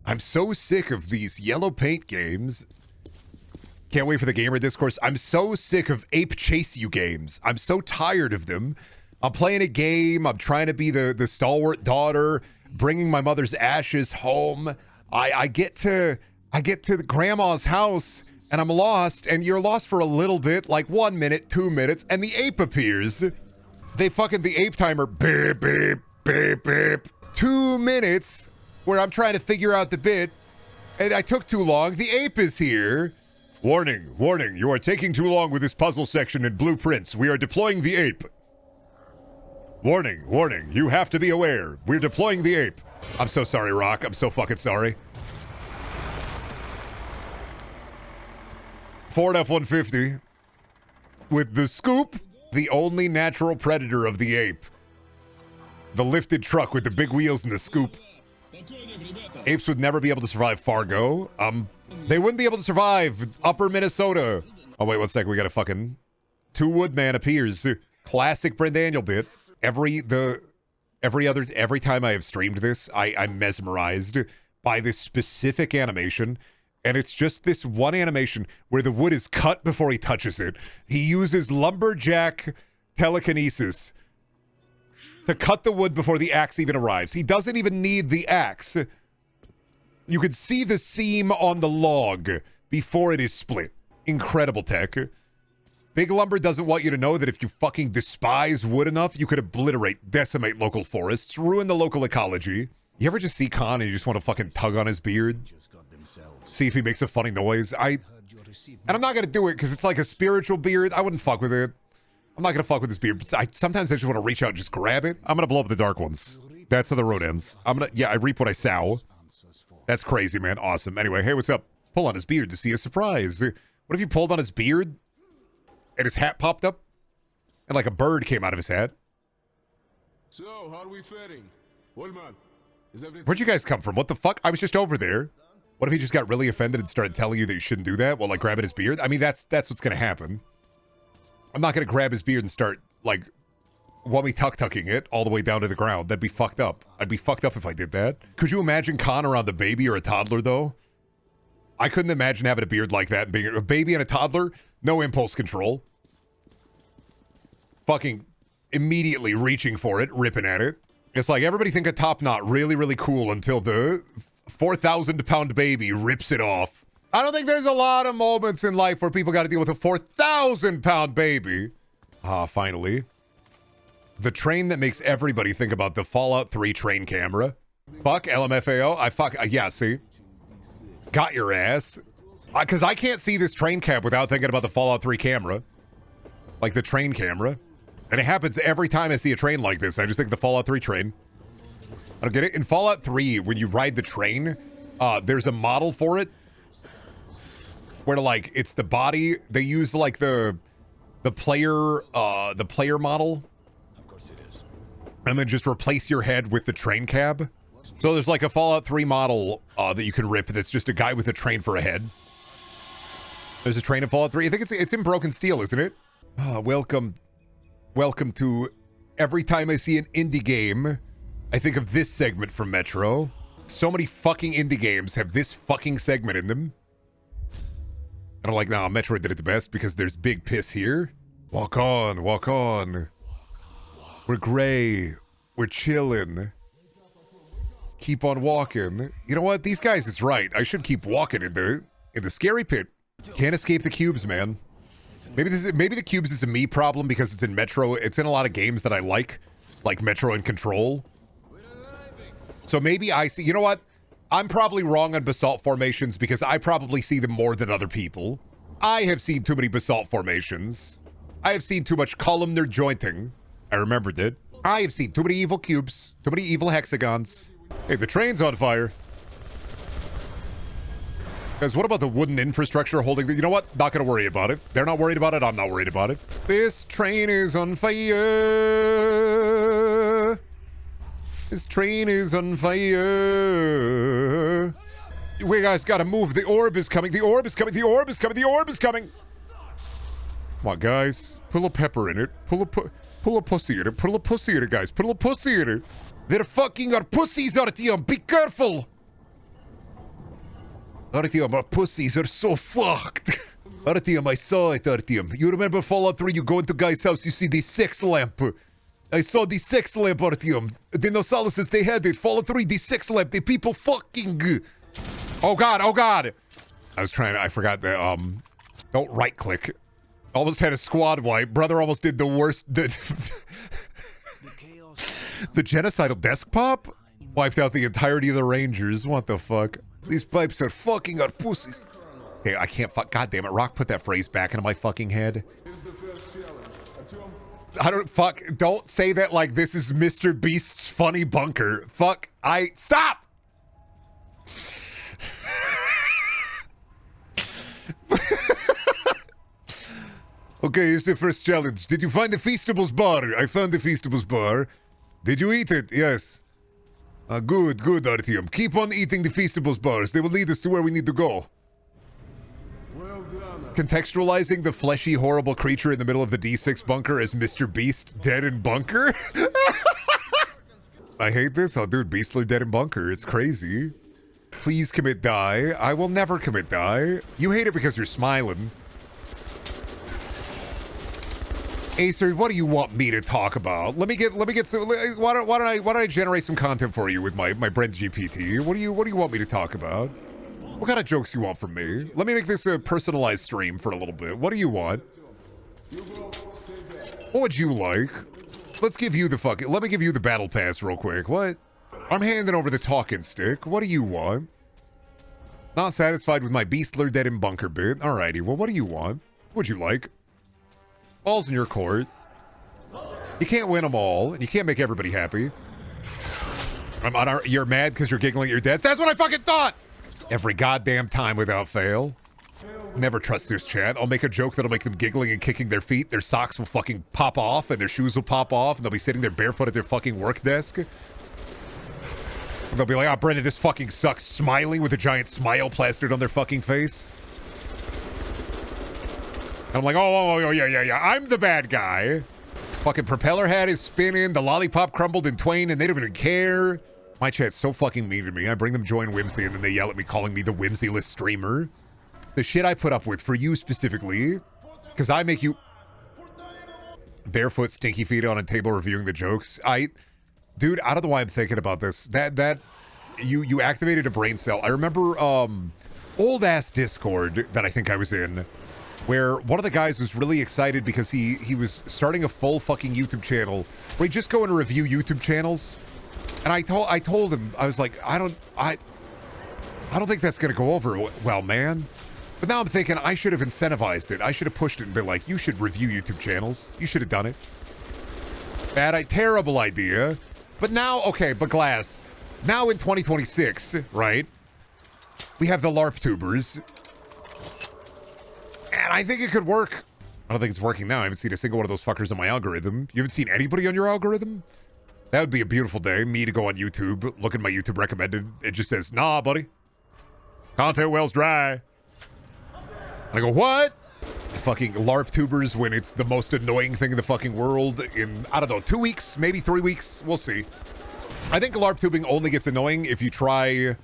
I'm so sick of these yellow paint games. Can't wait for the gamer discourse. I'm so sick of ape chase you games. I'm so tired of them. I'm playing a game. I'm trying to be the stalwart daughter, bringing my mother's ashes home. I get to the grandma's house and I'm lost, and you're lost for a little bit, like 1 minute, 2 minutes, and the ape appears. The ape timer, beep, beep, beep, beep. 2 minutes where I'm trying to figure out the bit, and I took too long. The ape is here. Warning, warning, you are taking too long with this puzzle section in blueprints. We are deploying the ape. Warning, warning, you have to be aware. We're deploying the ape. I'm so sorry, Rock. I'm so fucking sorry. Ford F-150 with the scoop, the only natural predator of the ape. The lifted truck with the big wheels and the scoop. Apes would never be able to survive Fargo. They wouldn't be able to survive Upper Minnesota. Oh, wait, 1 second. We got a fucking Two Woodman appears. Classic Brendaniel bit. Every time I have streamed this, I'm mesmerized by this specific animation. And it's just this one animation where the wood is cut before he touches it. He uses lumberjack telekinesis to cut the wood before the axe even arrives. He doesn't even need the axe. You could see the seam on the log before it is split. Incredible tech. Big Lumber doesn't want you to know that if you fucking despise wood enough, you could obliterate, decimate local forests, ruin the local ecology. You ever just see Khan and you just want to fucking tug on his beard? See if he makes a funny noise? And I'm not going to do it because it's like a spiritual beard. I wouldn't fuck with it. I'm not going to fuck with this beard. Sometimes I just want to reach out and just grab it. I'm going to blow up the dark ones. That's how the road ends. I reap what I sow. That's crazy, man. Awesome. Anyway, hey, what's up? Pull on his beard to see a surprise. What if you pulled on his beard and his hat popped up and like a bird came out of his hat? So, how are we faring? Well, man, is everything... Where'd you guys come from? What the fuck? I was just over there. What if he just got really offended and started telling you that you shouldn't do that while, like, grabbing his beard? I mean, that's what's gonna happen. I'm not gonna grab his beard and start, like, wummy tuck-tucking it all the way down to the ground. That'd be fucked up. I'd be fucked up if I did that. Could you imagine Connor on the baby or a toddler, though? I couldn't imagine having a beard like that and being a baby and a toddler. No impulse control. Fucking immediately reaching for it, ripping at it. It's like everybody think a top knot really, really cool until the 4,000-pound baby rips it off. I don't think there's a lot of moments in life where people got to deal with a 4,000-pound baby. Ah, finally. The train that makes everybody think about the Fallout 3 train camera. Fuck LMFAO. Yeah, see? Got your ass. Because I can't see this train cab without thinking about the Fallout 3 camera. Like the train camera. And it happens every time I see a train like this. I just think the Fallout 3 train. I don't get it. In Fallout 3, when you ride the train, there's a model for it. Where, like, it's the body. They use, like, the player model. Of course it is. And then just replace your head with the train cab. So there's, like, a Fallout 3 model that you can rip that's just a guy with a train for a head. There's a train in Fallout 3. I think it's in Broken Steel, isn't it? Welcome to every time I see an indie game, I think of this segment from Metro. So many fucking indie games have this fucking segment in them. And I'm like, nah, Metro did it the best because there's big piss here. Walk on, walk on. We're gray. We're chilling. Keep on walking. You know what? These guys is right. I should keep walking in the scary pit. Can't escape the cubes, man. Maybe the cubes is a me problem because it's in Metro. It's in a lot of games that I like Metro and Control. So maybe I see. You know what? I'm probably wrong on basalt formations because I probably see them more than other people. I have seen too many basalt formations. I have seen too much columnar jointing. I remembered it. I have seen too many evil cubes, too many evil hexagons. Hey, the train's on fire. Guys, what about the wooden infrastructure holding the... You know what? Not gonna worry about it. They're not worried about it. I'm not worried about it. This train is on fire. This train is on fire. We guys gotta move. The orb is coming. The orb is coming. The orb is coming. The orb is coming. Come on, guys. Put a little pepper in it. Put a pussy in it. Put a little pussy in it, guys. Put a little pussy in it. There fucking are pussies, Artyom. Be careful. Artyom, our pussies are so fucked. Artyom, I saw it, Artyom. You remember Fallout 3? You go into guy's house, you see the sex lamp. I saw the sex lamp, Artyom. The Nosalises, they had it. Fallout 3, the sex lamp. The people fucking... Oh, God. Oh, God. I forgot that, don't right-click. Almost had a squad wipe. Brother almost did the worst... The genocidal desk pop? Wiped out the entirety of the Rangers. What the fuck? These pipes are fucking our pussies. Hey, I can't fuck. God damn it. Rock, put that phrase back into my fucking head. Don't say that like this is Mr. Beast's funny bunker. Stop! Okay, here's the first challenge. Did you find the Feastables bar? I found the Feastables bar. Did you eat it? Yes. Good, Artyom. Keep on eating the Feastables bars. They will lead us to where we need to go. Well done. Contextualizing the fleshy, horrible creature in the middle of the D6 bunker as Mr. Beast dead in bunker? I hate this. Oh, dude, Beastler dead in bunker. It's crazy. Please commit die. I will never commit die. You hate it because you're smiling. Acer, what do you want me to talk about? Let me get some. Why don't I generate some content for you with my Brent GPT? What do you want me to talk about? What kind of jokes you want from me? Let me make this a personalized stream for a little bit. What do you want? What would you like? Let's give you the fucking. Let me give you the battle pass real quick. What? I'm handing over the talking stick. What do you want? Not satisfied with my Beastler dead in bunker bit. Alrighty. Well, what do you want? What would you like? Ball's in your court. You can't win them all, and you can't make everybody happy. You're mad because you're giggling at your debts. That's what I fucking thought! Every goddamn time without fail. Never trust this chat. I'll make a joke that'll make them giggling and kicking their feet. Their socks will fucking pop off and their shoes will pop off and they'll be sitting there barefoot at their fucking work desk. And they'll be like, oh, Brendan, this fucking sucks. Smiling with a giant smile plastered on their fucking face. And I'm like, oh, yeah. I'm the bad guy. Fucking propeller hat is spinning. The lollipop crumbled in twain and they don't even care. My chat's so fucking mean to me. I bring them join Whimsy and then they yell at me calling me the whimsyless streamer. The shit I put up with for you specifically, because I make you barefoot, stinky feet on a table reviewing the jokes. Dude, I don't know why I'm thinking about this. That you activated a brain cell. I remember old ass Discord that I think I was in, where one of the guys was really excited because he was starting a full fucking YouTube channel where he'd just go and review YouTube channels. And I told him, I was like, I don't think that's gonna go over well, man. But now I'm thinking I should have incentivized it. I should have pushed it and been like, you should review YouTube channels. You should have done it. Terrible idea. But now, okay, but Glass, now in 2026, right, we have the Larptubers. And I think it could work. I don't think it's working now. I haven't seen a single one of those fuckers on my algorithm. You haven't seen anybody on your algorithm? That would be a beautiful day. Me to go on YouTube, look at my YouTube recommended. It just says, nah, buddy. Content well's dry. I go, what? Fucking Larptubers when it's the most annoying thing in the fucking world in, I don't know, 2 weeks, maybe 3 weeks. We'll see. I think Larptubing only gets annoying if you try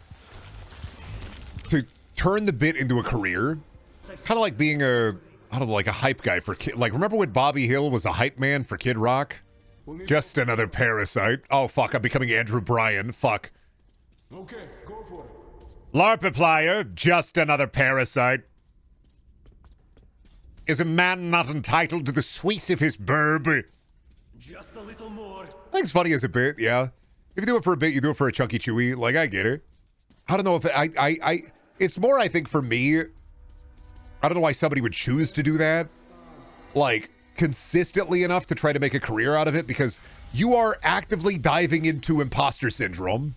to turn the bit into a career. Kind of like being I don't know, like a hype guy for kid. Like, remember when Bobby Hill was a hype man for Kid Rock? Just another parasite. Oh, fuck, I'm becoming Andrew Bryan. Fuck. Okay, go for it. Larpiplier, just another parasite. Is a man not entitled to the sweets of his burb? Just a little more. I think it's funny as a bit, yeah. If you do it for a bit, you do it for a chunky chewy. Like, I get it. I don't know if it's more, I think, for me. I don't know why somebody would choose to do that. Like, consistently enough to try to make a career out of it, because you are actively diving into imposter syndrome.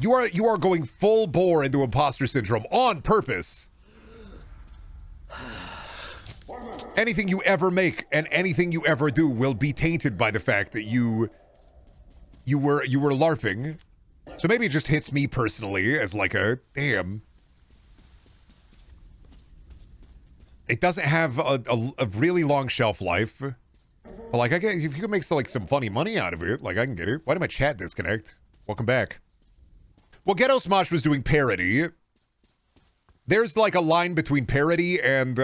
You are going full bore into imposter syndrome on purpose. Anything you ever make and anything you ever do will be tainted by the fact that you were LARPing. So maybe it just hits me personally as like a damn. It doesn't have a really long shelf life. But like, I guess if you can make like some funny money out of it, like I can get it. Why did my chat disconnect? Welcome back. Well, Ghetto Smosh was doing parody. There's like a line between parody and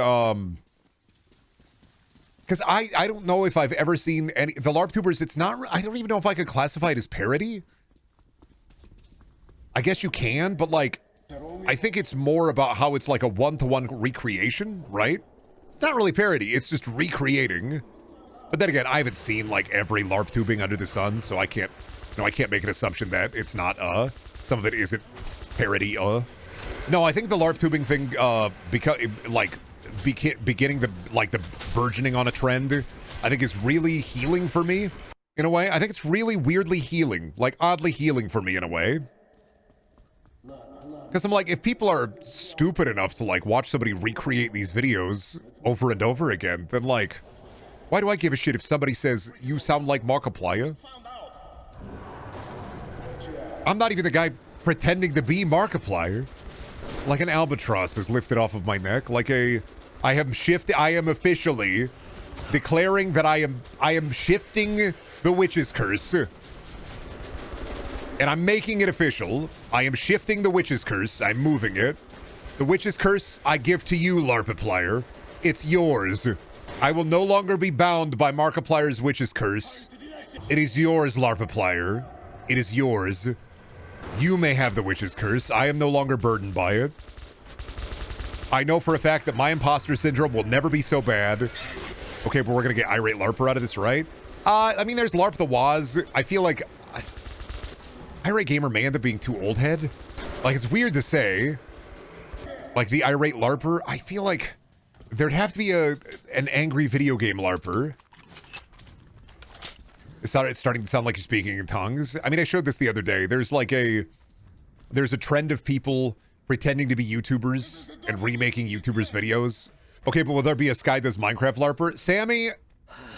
because I don't know if I've ever seen any the Larptubers. It's not. I don't even know if I could classify it as parody. I guess you can, but like, I think it's more about how it's like a one-to-one recreation, right? It's not really parody. It's just recreating. But then again, I haven't seen like every Larptubing under the sun, so I can't. I can't make an assumption that it's not some of it isn't parody No, I think the Larptubing thing beginning the burgeoning on a trend, I think is really healing for me in a way. I think it's really weirdly healing, like oddly healing for me in a way. Because I'm like, if people are stupid enough to like watch somebody recreate these videos over and over again, then like, why do I give a shit if somebody says you sound like Markiplier? I'm not even the guy pretending to be Markiplier. Like an albatross is lifted off of my neck. Like I am officially declaring that I am shifting the witch's curse. And I'm making it official. I am shifting the witch's curse. I'm moving it. The witch's curse I give to you, Larpiplier. It's yours. I will no longer be bound by Markiplier's witch's curse. It is yours, Larpiplier. It is yours. You may have the witch's curse. I am no longer burdened by it. I know for a fact that my imposter syndrome will never be so bad. Okay, but we're gonna get Irate Larper out of this, right? I mean, there's Larp the Waz. I feel like Irate Gamer may end up being too old head. Like, it's weird to say. Like, the Irate Larper, I feel like there'd have to be an angry video game Larper. It's starting to sound like you're speaking in tongues. I mean, I showed this the other day. There's a trend of people pretending to be YouTubers and remaking YouTubers' videos. Okay, but will there be a Sky Does Minecraft LARPer? Sammy,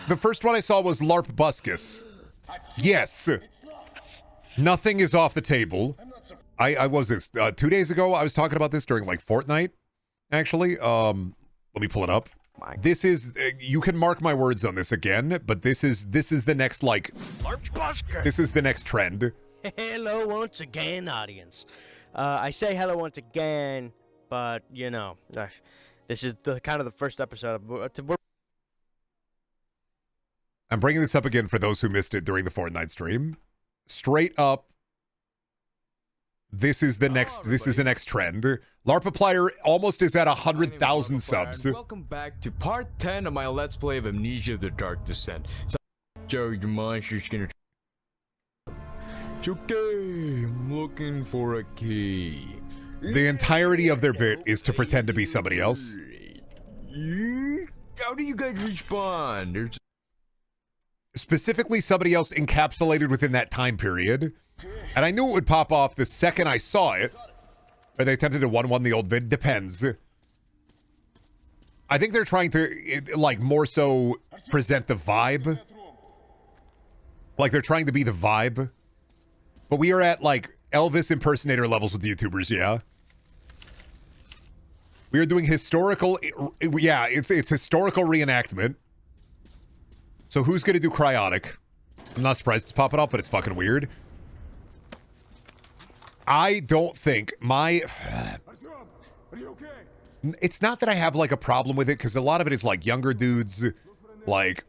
the first one I saw was Larpbuscus. Yes. Nothing is off the table. I was this 2 days ago. I was talking about this during like Fortnite, actually. Let me pull it up. This is you can mark my words on this again, but this is the next like this is the next trend. Hello once again, audience. I say hello once again, but you know, this is the kind of the first episode. I'm bringing this up again for those who missed it during the Fortnite stream. Straight up, this is the next trend. Larptubers almost is at 100,000 subs. Welcome back to part 10 of my Let's Play of Amnesia: The Dark Descent. So, Joe, your monster's gonna... It's okay, I'm looking for a key. The entirety of their bit is to pretend to be somebody else. How do you guys respond? There's... Specifically somebody else encapsulated within that time period. And I knew it would pop off the second I saw it. Or they attempted to 1-1 the old vid. Depends. I think they're trying to, like, more so present the vibe. Like, they're trying to be the vibe. But we are at, like, Elvis impersonator levels with YouTubers, yeah. We are doing historical... Yeah, it's historical reenactment. So who's going to do Cryotic? I'm not surprised it's popping up, but it's fucking weird. I don't think my... It's not that I have, like, a problem with it, because a lot of it is, like, younger dudes, like,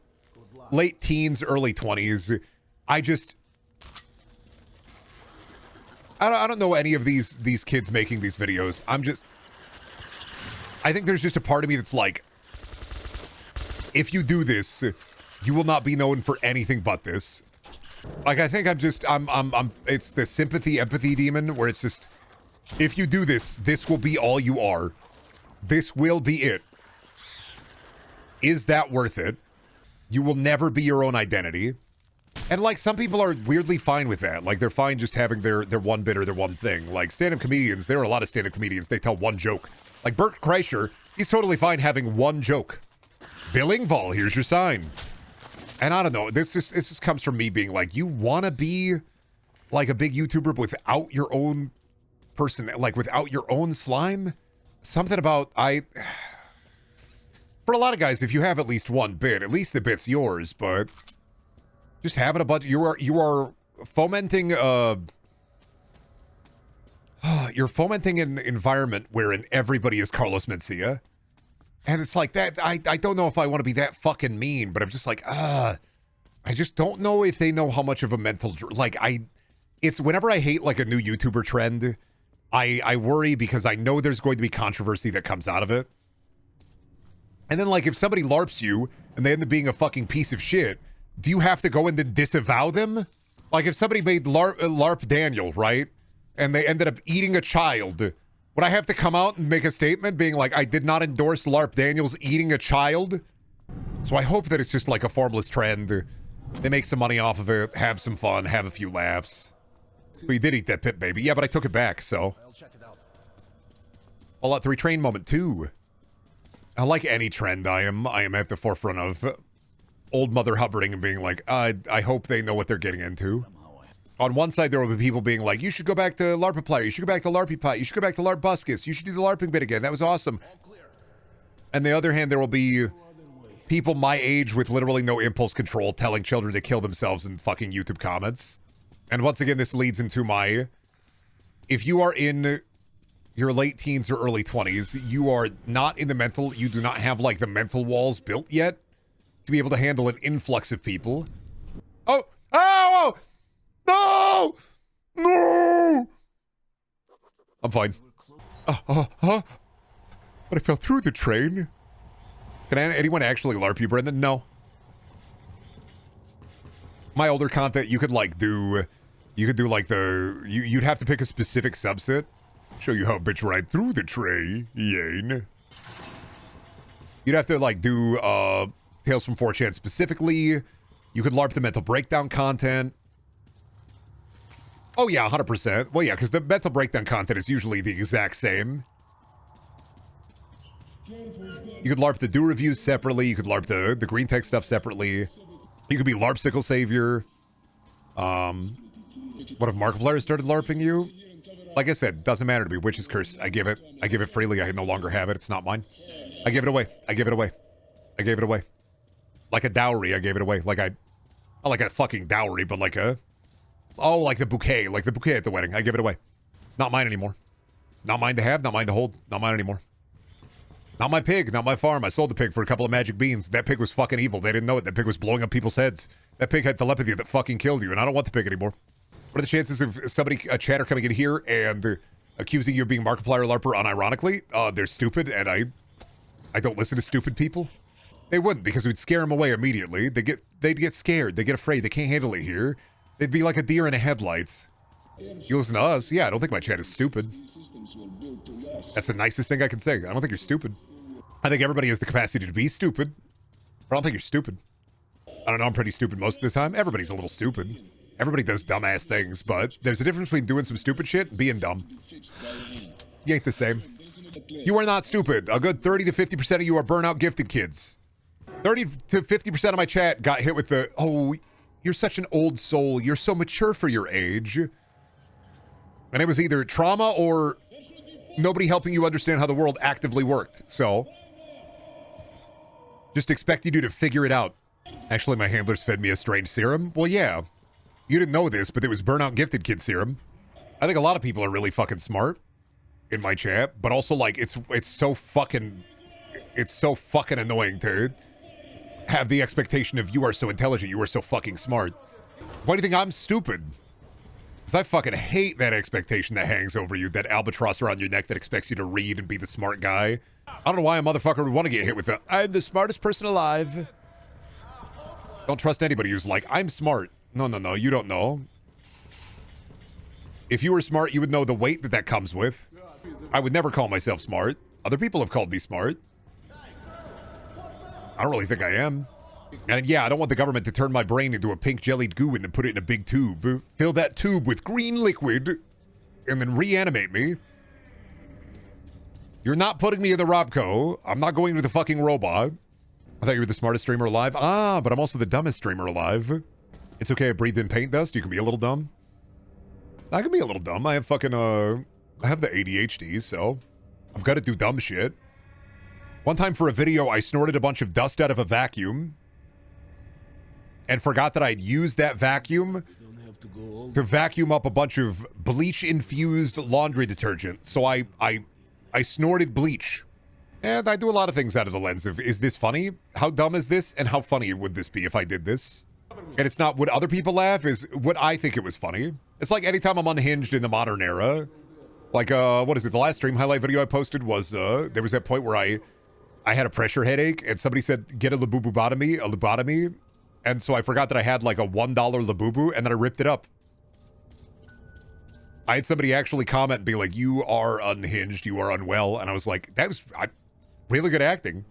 late teens, early 20s. I just... I don't know any of these kids making these videos. I'm just... I think there's just a part of me that's like, if you do this, you will not be known for anything but this. Like, I think I'm it's the sympathy, empathy demon where it's just, if you do this, this will be all you are. This will be it. Is that worth it? You will never be your own identity. And, like, some people are weirdly fine with that. Like, they're fine just having their one bit or their one thing. Like, stand-up comedians, there are a lot of stand-up comedians, they tell one joke. Like, Bert Kreischer, he's totally fine having one joke. Bill Engvall, here's your sign. And I don't know, this just comes from me being like, you want to be like a big YouTuber without your own person, like without your own slime? Something about, for a lot of guys, if you have at least one bit, at least the bit's yours, but just having a bunch, you are fomenting, you're fomenting an environment wherein everybody is Carlos Mencia. And it's like that, I don't know if I want to be that fucking mean, but I'm just like, I just don't know if they know how much of a mental, like, it's whenever I hate, like, a new YouTuber trend, I worry because I know there's going to be controversy that comes out of it. And then, like, if somebody LARPs you, and they end up being a fucking piece of shit, do you have to go in and disavow them? Like, if somebody made Larpdaniel, right? And they ended up eating a child, would I have to come out and make a statement being like, I did not endorse Larpdaniel's eating a child? So I hope that it's just like a formless trend. They make some money off of it, have some fun, have a few laughs. But you did eat that pit, baby. Yeah, but I took it back, so. Fallout 3 train moment, too. I like any trend I am at the forefront of. Old Mother Hubbarding and being like, I hope they know what they're getting into. On one side, there will be people being like, you should go back to Larptubers, you should go back to Larpy, you should go back to Larpbuscus, you should do the LARPing bit again, that was awesome. And the other hand, there will be people my age with literally no impulse control telling children to kill themselves in fucking YouTube comments. And once again, this leads into my, if you are in your late teens or early 20s, you are not in the mental, you do not have like the mental walls built yet to be able to handle an influx of people. Oh! No! No! I'm fine. But I fell through the train. Can anyone actually LARP you, Brendan? No. My older content, you could like do... You could do like the... You'd have to pick a specific subset. Show you how bitch right through the tray. Yane. You'd have to like do Tales from 4chan specifically. You could LARP the mental breakdown content. Oh yeah, 100%. Well, yeah, because the mental breakdown content is usually the exact same. You could LARP the do reviews separately. You could LARP the green tech stuff separately. You could be LARP Sickle Savior. What if Markiplier started LARPing you? Like I said, doesn't matter to me. Witch's Curse. I give it freely. I no longer have it. It's not mine. I give it away. I give it away. I gave it away. Like a dowry, I gave it away. Not like a fucking dowry, but like a... Oh, like the bouquet. Like the bouquet at the wedding. I give it away. Not mine anymore. Not mine to have, not mine to hold. Not mine anymore. Not my pig, not my farm. I sold the pig for a couple of magic beans. That pig was fucking evil. They didn't know it. That pig was blowing up people's heads. That pig had telepathy that fucking killed you, and I don't want the pig anymore. What are the chances of a chatter coming in here and accusing you of being Markiplier LARPer unironically? They're stupid, and I don't listen to stupid people. They wouldn't, because it would scare them away immediately. They'd get scared. They get afraid. They can't handle it here. They'd be like a deer in the headlights. You listen to us? Yeah, I don't think my chat is stupid. That's the nicest thing I can say. I don't think you're stupid. I think everybody has the capacity to be stupid. But I don't think you're stupid. I don't know, I'm pretty stupid most of the time. Everybody's a little stupid. Everybody does dumbass things, but there's a difference between doing some stupid shit and being dumb. You ain't the same. You are not stupid. A good 30 to 50% of you are burnout gifted kids. 30 to 50% of my chat got hit with the, oh, you're such an old soul. You're so mature for your age. And it was either trauma or nobody helping you understand how the world actively worked. So, just expected you to figure it out. Actually, my handlers fed me a strange serum. Well, yeah. You didn't know this, but it was burnout gifted kid serum. I think a lot of people are really fucking smart in my chat, but also like it's so fucking annoying to have the expectation of you are so intelligent, you are so fucking smart. Why do you think I'm stupid? Because I fucking hate that expectation that hangs over you, that albatross around your neck that expects you to read and be the smart guy. I don't know why a motherfucker would want to get hit with the, I'm the smartest person alive. Don't trust anybody who's like, I'm smart. No, you don't know. If you were smart, you would know the weight that comes with. I would never call myself smart. Other people have called me smart. I don't really think I am. And yeah, I don't want the government to turn my brain into a pink jellied goo and then put it in a big tube. Fill that tube with green liquid and then reanimate me. You're not putting me in the Robco. I'm not going to the fucking robot. I thought you were the smartest streamer alive. Ah, but I'm also the dumbest streamer alive. It's okay, I breathe in paint dust. You can be a little dumb. I can be a little dumb. I have fucking, I have the ADHD, so I'm gonna do dumb shit. One time for a video, I snorted a bunch of dust out of a vacuum and forgot that I'd used that vacuum to vacuum up a bunch of bleach-infused laundry detergent. So I snorted bleach. And I do a lot of things out of the lens of, is this funny? How dumb is this? And how funny would this be if I did this? And it's not, would other people laugh? Is, would I think it was funny? It's like anytime I'm unhinged in the modern era. Like, what is it? The last stream highlight video I posted was, there was that point where I had a pressure headache and somebody said, get a lobotomy. And so I forgot that I had like a $1 Labubu and then I ripped it up. I had somebody actually comment and be like, you are unhinged, you are unwell. And I was like, that was really good acting.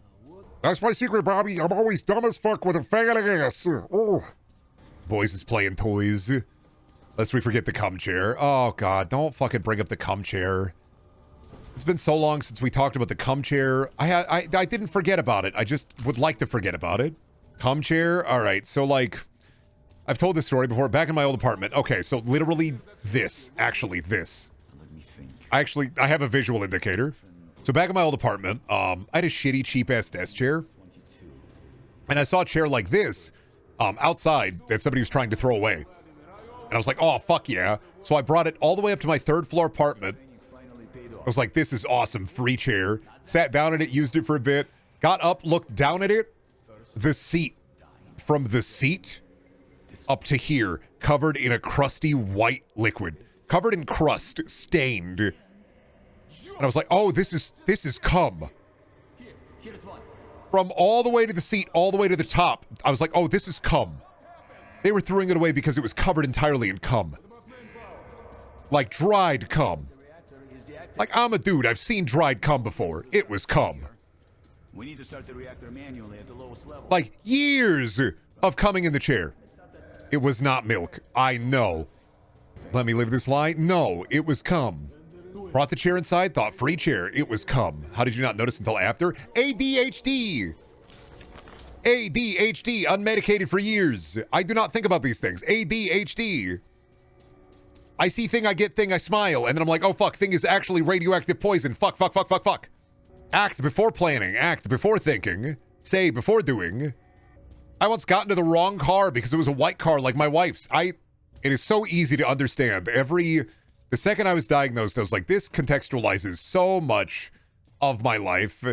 That's my secret, Bobby. I'm always dumb as fuck with a fat ass. Oh. Boys is playing toys. Lest we forget the cum chair. Oh, God. Don't fucking bring up the cum chair. It's been so long since we talked about the cum chair. I didn't forget about it. I just would like to forget about it. Cum chair? All right. So, like, I've told this story before. Back in my old apartment. Okay, so literally this. Actually, this. I have a visual indicator. So back in my old apartment, I had a shitty, cheap-ass desk chair. And I saw a chair like this outside that somebody was trying to throw away. And I was like, oh, fuck yeah. So I brought it all the way up to my third-floor apartment. I was like, this is awesome. Free chair. Sat down in it, used it for a bit. Got up, looked down at it. The seat. From the seat up to here, covered in a crusty white liquid. Covered in crust, stained. And I was like, oh, this is cum. From all the way to the seat, all the way to the top, I was like, oh, this is cum. They were throwing it away because it was covered entirely in cum. Like dried cum. Like, I'm a dude, I've seen dried cum before. It was cum. We need to start the reactor manually at the lowest level. Like, years of coming in the chair. It was not milk. I know. Let me live this lie. No, it was cum. Brought the chair inside, thought free chair. It was cum. How did you not notice until after? ADHD. ADHD, unmedicated for years. I do not think about these things. ADHD. I see thing, I get thing, I smile, and then I'm like, oh fuck, thing is actually radioactive poison. Fuck, fuck, fuck, fuck, fuck. Act before planning, act before thinking, say before doing. I once got into the wrong car because it was a white car like my wife's. It is so easy to understand. The second I was diagnosed, I was like, this contextualizes so much of my life.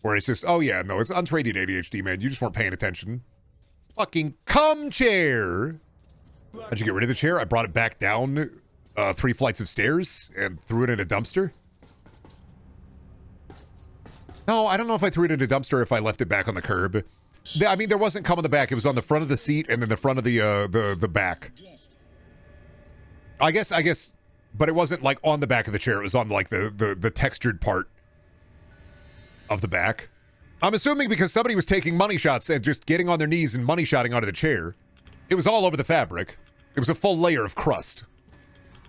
Where it's just, oh yeah, no, it's untreated ADHD, man. You just weren't paying attention. Fucking cum chair. How'd you get rid of the chair? I brought it back down 3 flights of stairs and threw it in a dumpster. No, I don't know if I threw it in a dumpster or if I left it back on the curb. I mean, there wasn't cum on the back. It was on the front of the seat and then the front of the back. I guess, but it wasn't like on the back of the chair. It was on like the textured part of the back. I'm assuming because somebody was taking money shots and just getting on their knees and money shotting onto the chair. It was all over the fabric. It was a full layer of crust.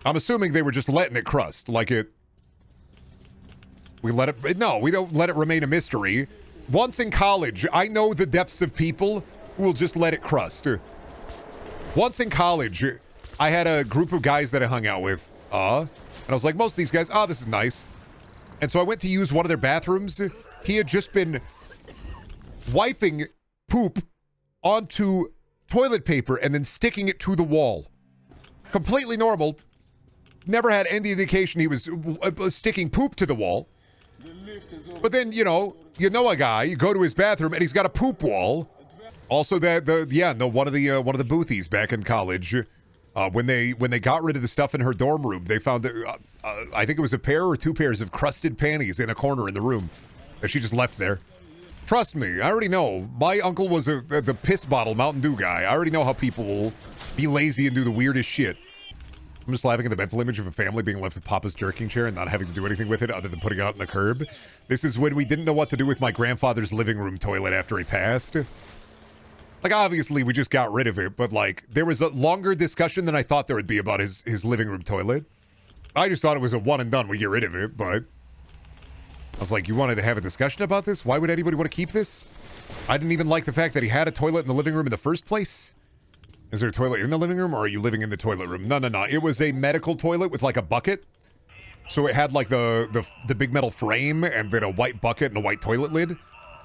I'm assuming they were just letting it crust like it. We don't let it remain a mystery. Once in college, I know the depths of people who will just let it crust. Once in college, I had a group of guys that I hung out with. And I was like, most of these guys, this is nice. And so I went to use one of their bathrooms. He had just been wiping poop onto toilet paper and then sticking it to the wall. Completely normal. Never had any indication he was sticking poop to the wall. But then, you know a guy, you go to his bathroom and he's got a poop wall. Also one of the boothies back in college, when they got rid of the stuff in her dorm room, they found that I think it was a pair or 2 pairs of crusted panties in a corner in the room that she just left there. Trust me, I already know. My uncle was the piss bottle Mountain Dew guy. I already know how people will be lazy and do the weirdest shit. I'm just laughing at the mental image of a family being left with Papa's jerking chair and not having to do anything with it other than putting it out in the curb. This is when we didn't know what to do with my grandfather's living room toilet after he passed. Like, obviously, we just got rid of it, but, like, there was a longer discussion than I thought there would be about his living room toilet. I just thought it was a one and done, we get rid of it, but I was like, you wanted to have a discussion about this? Why would anybody want to keep this? I didn't even like the fact that he had a toilet in the living room in the first place. Is there a toilet in the living room, or are you living in the toilet room? No. It was a medical toilet with, like, a bucket. So it had, like, the big metal frame and then a white bucket and a white toilet lid.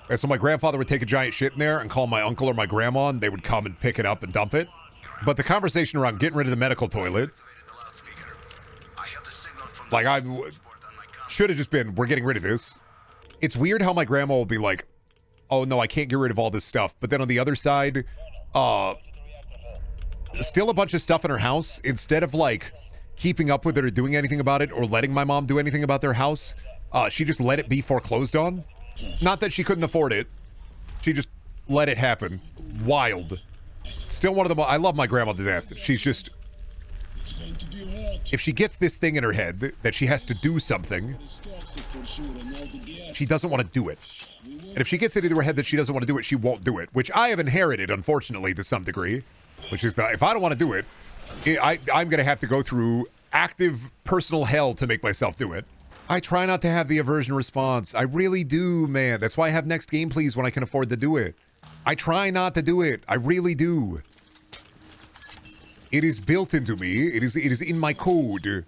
And so my grandfather would take a giant shit in there and call my uncle or my grandma, and they would come and pick it up and dump it. But the conversation around getting rid of the medical toilet, like, I should have just been, we're getting rid of this. It's weird how my grandma will be like, oh no, I can't get rid of all this stuff. But then on the other side, still a bunch of stuff in her house. Instead of, like, keeping up with it or doing anything about it or letting my mom do anything about their house, she just let it be foreclosed on. Not that she couldn't afford it. She just let it happen. Wild. Still one of the I love my grandma to death. She's just, if she gets this thing in her head that she has to do something, she doesn't want to do it. And if she gets it into her head that she doesn't want to do it, she won't do it. Which I have inherited, unfortunately, to some degree. Which is that if I don't want to do it, I'm going to have to go through active personal hell to make myself do it. I try not to have the aversion response. I really do, man. That's why I have next game, please, when I can afford to do it. I try not to do it. I really do. It is built into me. It is in my code.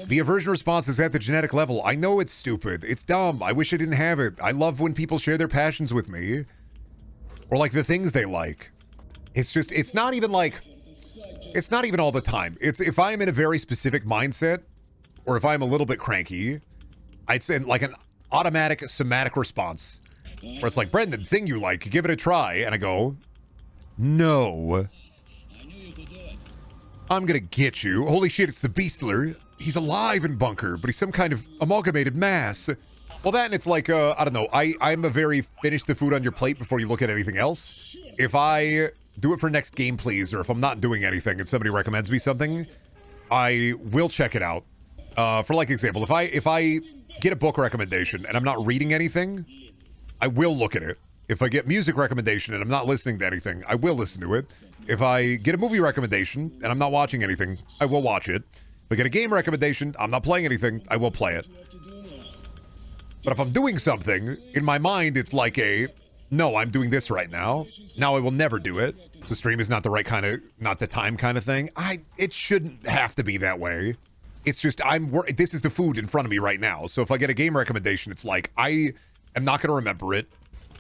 The aversion response is at the genetic level. I know it's stupid. It's dumb. I wish I didn't have it. I love when people share their passions with me. Or, like, the things they like. It's just, it's not even all the time. It's if I am in a very specific mindset, or if I'm a little bit cranky, I'd say like an automatic somatic response. Where it's like, Brendan, thing you like, give it a try. And I go, no. I'm gonna get you. Holy shit, it's the Beastler. He's alive in Bunker, but he's some kind of amalgamated mass. Well, that and it's like, I don't know. I'm a very finish the food on your plate before you look at anything else. If I do it for next game, please, or if I'm not doing anything and somebody recommends me something, I will check it out. For like example, if I get a book recommendation and I'm not reading anything, I will look at it. If I get music recommendation and I'm not listening to anything, I will listen to it. If I get a movie recommendation and I'm not watching anything, I will watch it. If I get a game recommendation, I'm not playing anything, I will play it. But if I'm doing something, in my mind, it's like no, I'm doing this right now. Now I will never do it. So stream is not the right kind of, not the time kind of thing. It shouldn't have to be that way. It's just, this is the food in front of me right now. So if I get a game recommendation, it's like, I am not going to remember it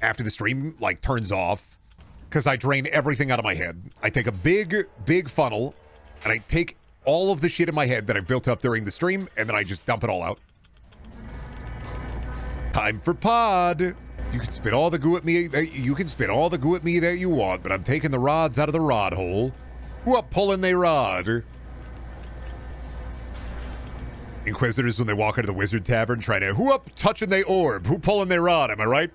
after the stream, like, turns off. Because I drain everything out of my head. I take a big funnel, and I take all of the shit in my head that I built up during the stream, and then I just dump it all out. Time for pod. You can spit all the goo at me. You can spit all the goo at me that you want, but I'm taking the rods out of the rod hole. Who up pulling they rod? Inquisitors, when they walk into the wizard tavern, trying to, who up touching they orb? Who pulling they rod? Am I right?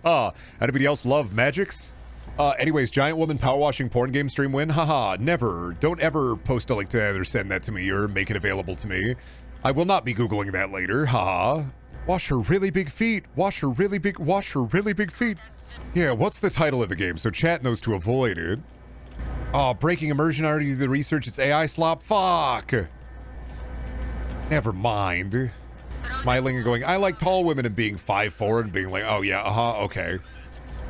Ha. Anybody else love magics? Anyways, giant woman power washing porn game stream win? Haha, never. Don't ever post a link to that or send that to me or make it available to me. I will not be Googling that later. Haha. Wash her really big feet. Wash her really big feet. Yeah, what's the title of the game? So chat knows to avoid it. Oh, breaking immersion, I already did the research. It's AI slop. Fuck. Never mind. Smiling and going, I like tall women and being 5'4" and being like, oh yeah, okay.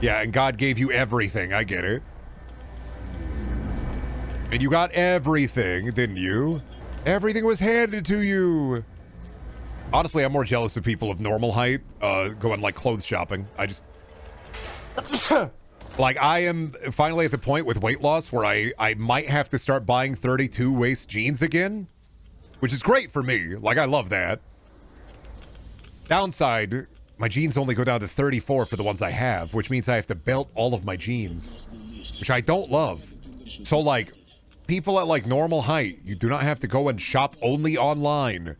Yeah, and God gave you everything. I get it. And you got everything, didn't you? Everything was handed to you. Honestly, I'm more jealous of people of normal height going like clothes shopping. I just... like, I am finally at the point with weight loss where I might have to start buying 32 waist jeans again. Which is great for me. Like, I love that. Downside, my jeans only go down to 34 for the ones I have, which means I have to belt all of my jeans, which I don't love. So, like, people at, like, normal height, you do not have to go and shop only online.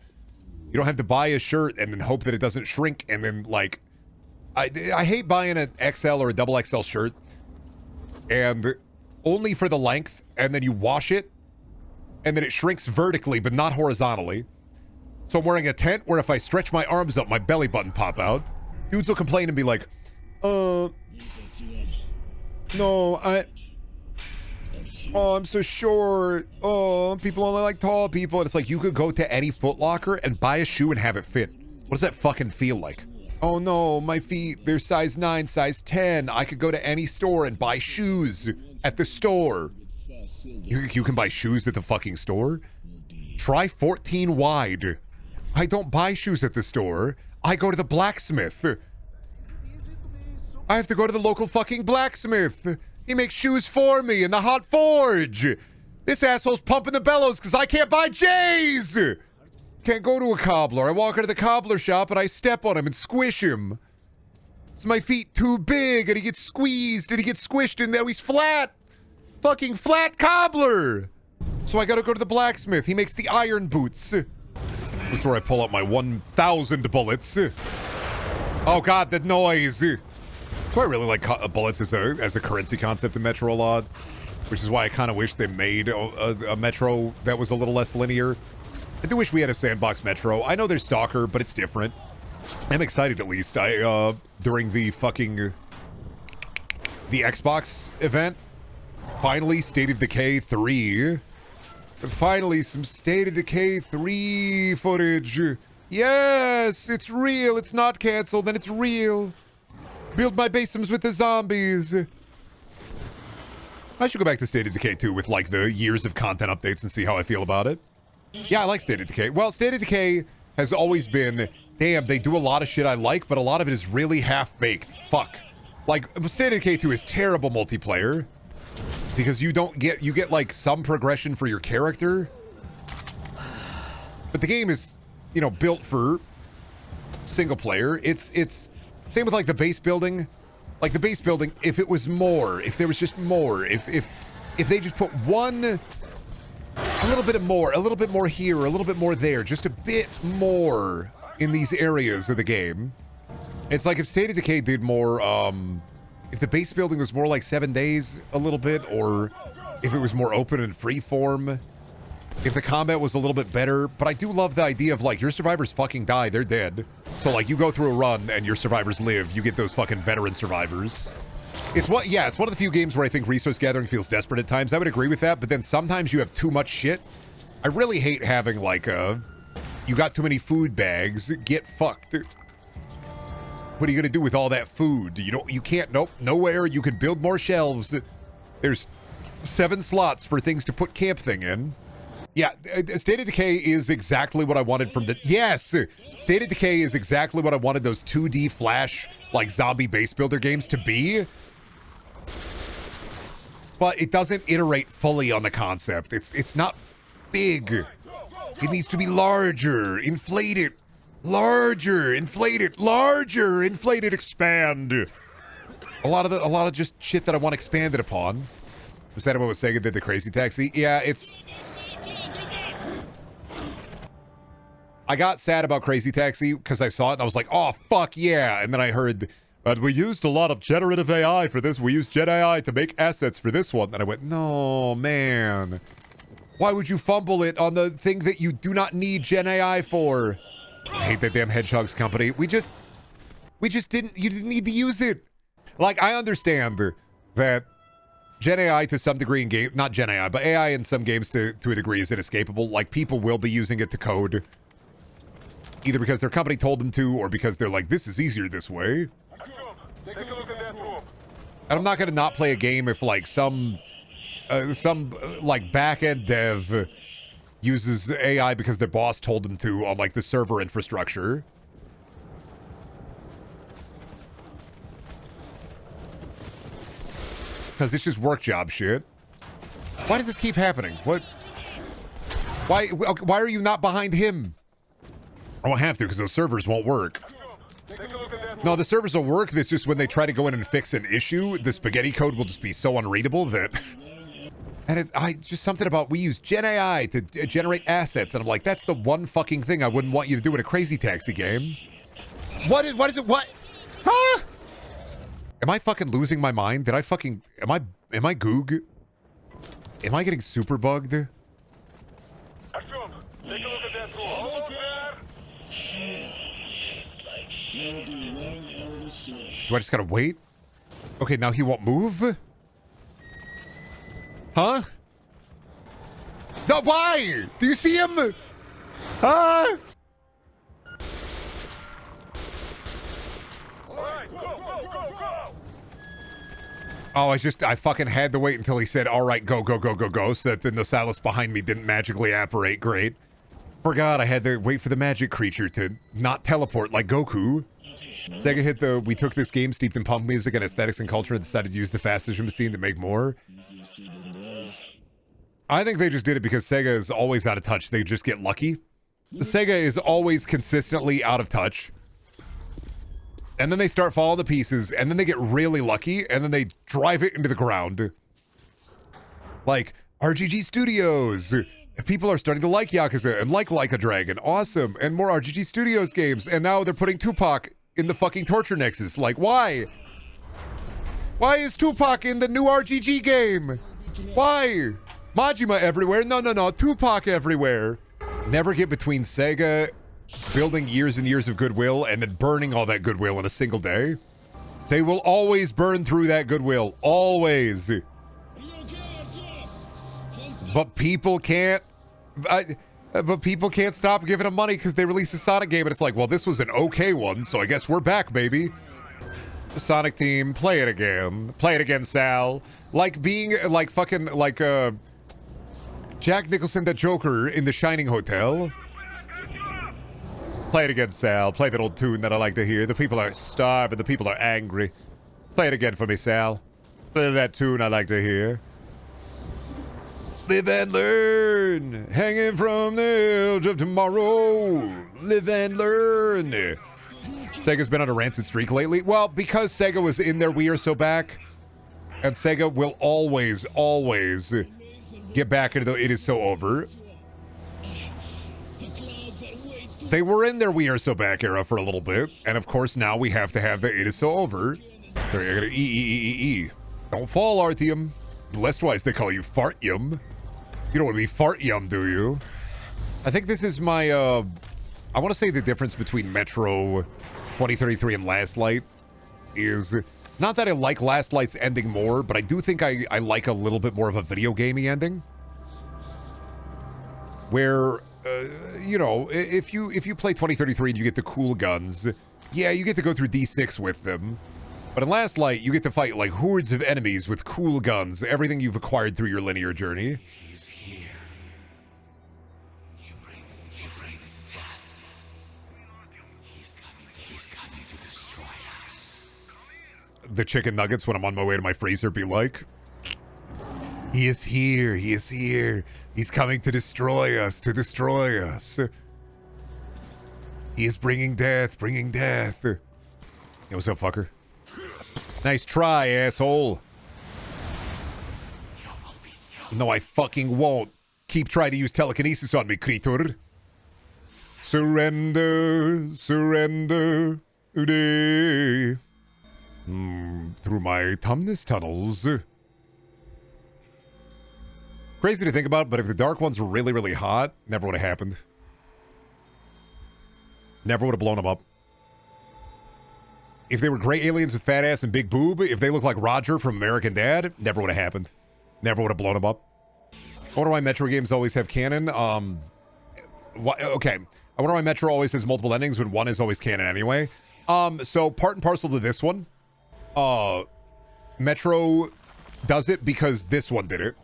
You don't have to buy a shirt and then hope that it doesn't shrink and then, like... I hate buying an XL or a double XL shirt and only for the length, and then you wash it, and then it shrinks vertically, but not horizontally. So I'm wearing a tent where if I stretch my arms up, my belly button pop out. Dudes will complain and be like, no, I'm so short. Oh, people only like tall people. And it's like, you could go to any Foot Locker and buy a shoe and have it fit. What does that fucking feel like? Oh no, my feet, they're size 9, size 10. I could go to any store and buy shoes at the store. You can buy shoes at the fucking store? Try 14 wide. I don't buy shoes at the store. I go to the blacksmith. I have to go to the local fucking blacksmith. He makes shoes for me in the hot forge. This asshole's pumping the bellows because I can't buy J's. Can't go to a cobbler. I walk into the cobbler shop and I step on him and squish him. It's my feet too big and he gets squeezed and he gets squished and now he's flat. Fucking flat cobbler. So I gotta go to the blacksmith. He makes the iron boots. This is where I pull out my 1,000 bullets. Oh god, the noise. So I really like bullets as a currency concept in Metro a lot, which is why I kind of wish they made a Metro that was a little less linear. I do wish we had a sandbox Metro. I know there's Stalker, but it's different. I'm excited at least. During the Xbox event, finally State of Decay 3. Finally some State of Decay 3 footage. Yes, it's real. It's not canceled, and it's real. Build my basems with the zombies. I should go back to State of Decay 2 with, like, the years of content updates and see how I feel about it. Yeah, I like State of Decay. Well, State of Decay has always been, damn, they do a lot of shit I like, but a lot of it is really half-baked. Fuck. Like, State of Decay 2 is terrible multiplayer. Because you get, like, some progression for your character. But the game is, you know, built for single player. It's same with, like, the base building. Like, the base building, if it was more, if there was just more, if they just put a little bit more here, a little bit more there, just a bit more in these areas of the game. It's like if State of Decay did more, if the base building was more like 7 days a little bit, or if it was more open and free form, if the combat was a little bit better, but I do love the idea of, like, your survivors fucking die, they're dead. So, like, you go through a run and your survivors live, you get those fucking veteran survivors. It's one of the few games where I think resource gathering feels desperate at times. I would agree with that, but then sometimes you have too much shit. I really hate having, like, you got too many food bags, get fucked. What are you gonna do with all that food? You can't, nope, nowhere. You can build more shelves. There's 7 slots for things to put camp thing in. Yeah, State of Decay is exactly what I wanted from the... Yes! State of Decay is exactly what I wanted those 2D Flash, like, zombie base builder games to be. But it doesn't iterate fully on the concept. It's not big. It needs to be larger, inflated. Larger, inflated, larger, inflated, expand. A lot of just shit that I want expanded upon. Was that about what Sega did the Crazy Taxi? Yeah, it's... I got sad about Crazy Taxi because I saw it and I was like, oh, fuck yeah. And then I heard, but we used a lot of generative AI for this. We used Gen AI to make assets for this one. And I went, no, man. Why would you fumble it on the thing that you do not need Gen AI for? I hate that damn Hedgehogs company. We just didn't, you didn't need to use it. Like, I understand that Gen AI to some degree in game, not Gen AI, but AI in some games to a degree is inescapable. Like, people will be using it to code. Either because their company told them to, or because they're like, this is easier this way. Take a look at that room. And I'm not going to not play a game if, like, some like, back-end dev uses AI because their boss told them to on, like, the server infrastructure. Because it's just work job shit. Why does this keep happening? What? Why are you not behind him? I won't have to because those servers won't work. No, the servers will work. It's just when they try to go in and fix an issue, the spaghetti code will just be so unreadable that... And it's just something about we use Gen AI to generate assets, and I'm like, that's the one fucking thing I wouldn't want you to do in a Crazy Taxi game. What is it? Huh? Am I fucking losing my mind? Did I fucking... Am I goog? Am I getting super bugged? Take a look at that room. Almost there. Do I just gotta wait? Okay, now he won't move? Huh? No, why? Do you see him? Huh? All right, go. Oh, I fucking had to wait until he said, all right, go, so that then the silence behind me didn't magically apparate. Great. Forgot I had to wait for the magic creature to not teleport like Goku. Sega hit the, we took this game steeped in punk music and aesthetics and culture and decided to use the fast vision machine to make more. I think they just did it because Sega is always out of touch. They just get lucky. Sega is always consistently out of touch. And then they start falling to pieces, and then they get really lucky, and then they drive it into the ground. Like, RGG Studios. People are starting to like Yakuza and like a Dragon. Awesome. And more RGG Studios games. And now they're putting Tupac in the fucking Torture Nexus. Like, why? Why is Tupac in the new RGG game? Why? Majima everywhere. No. Tupac everywhere. Never get between Sega building years and years of goodwill and then burning all that goodwill in a single day. They will always burn through that goodwill. Always. But people can't... but people can't stop giving them money because they released a Sonic game and it's like, well, this was an okay one, so I guess we're back, baby. The Sonic team, play it again. Play it again, Sal. Like being, like, fucking, like, Jack Nicholson, the Joker in The Shining Hotel. Play it again, Sal. Play that old tune that I like to hear. The people are starving. The people are angry. Play it again for me, Sal. Play that tune I like to hear. Live and learn. Hanging from the edge of tomorrow. Live and learn. Sega's been on a rancid streak lately. Well, because Sega was in there, we are so back. And Sega will always get back into the it is so over. They were in their we are so back era for a little bit. And of course, now we have to have the it is so over. Sorry, I gotta E. Don't fall, Artium. Lestwise, they call you Fartium. You don't want to be fart yum, do you? I think this is my, I want to say the difference between Metro 2033 and Last Light is not that I like Last Light's ending more, but I do think I like a little bit more of a video gamey ending. Where, you know, if you play 2033 and you get the cool guns, yeah, you get to go through D6 with them. But in Last Light, you get to fight like hordes of enemies with cool guns, everything you've acquired through your linear journey. He's here. He brings death. He's coming to destroy us. The chicken nuggets when I'm on my way to my freezer be like, he is here, he is here. He's coming to destroy us, to destroy us. He is bringing death, bringing death. Yo, what's up, fucker? Nice try, asshole. No, I fucking won't. Keep trying to use telekinesis on me, creature. Surrender, surrender, today. Through my tumnus tunnels. Crazy to think about, but if the Dark Ones were really, really hot, never would have happened. Never would have blown them up. If they were gray aliens with fat ass and big boob, if they looked like Roger from American Dad, never would have happened. Never would have blown them up. I wonder why Metro games always have canon. Okay. I wonder why Metro always has multiple endings when one is always canon anyway. So part and parcel to this one, Metro does it because this one did it.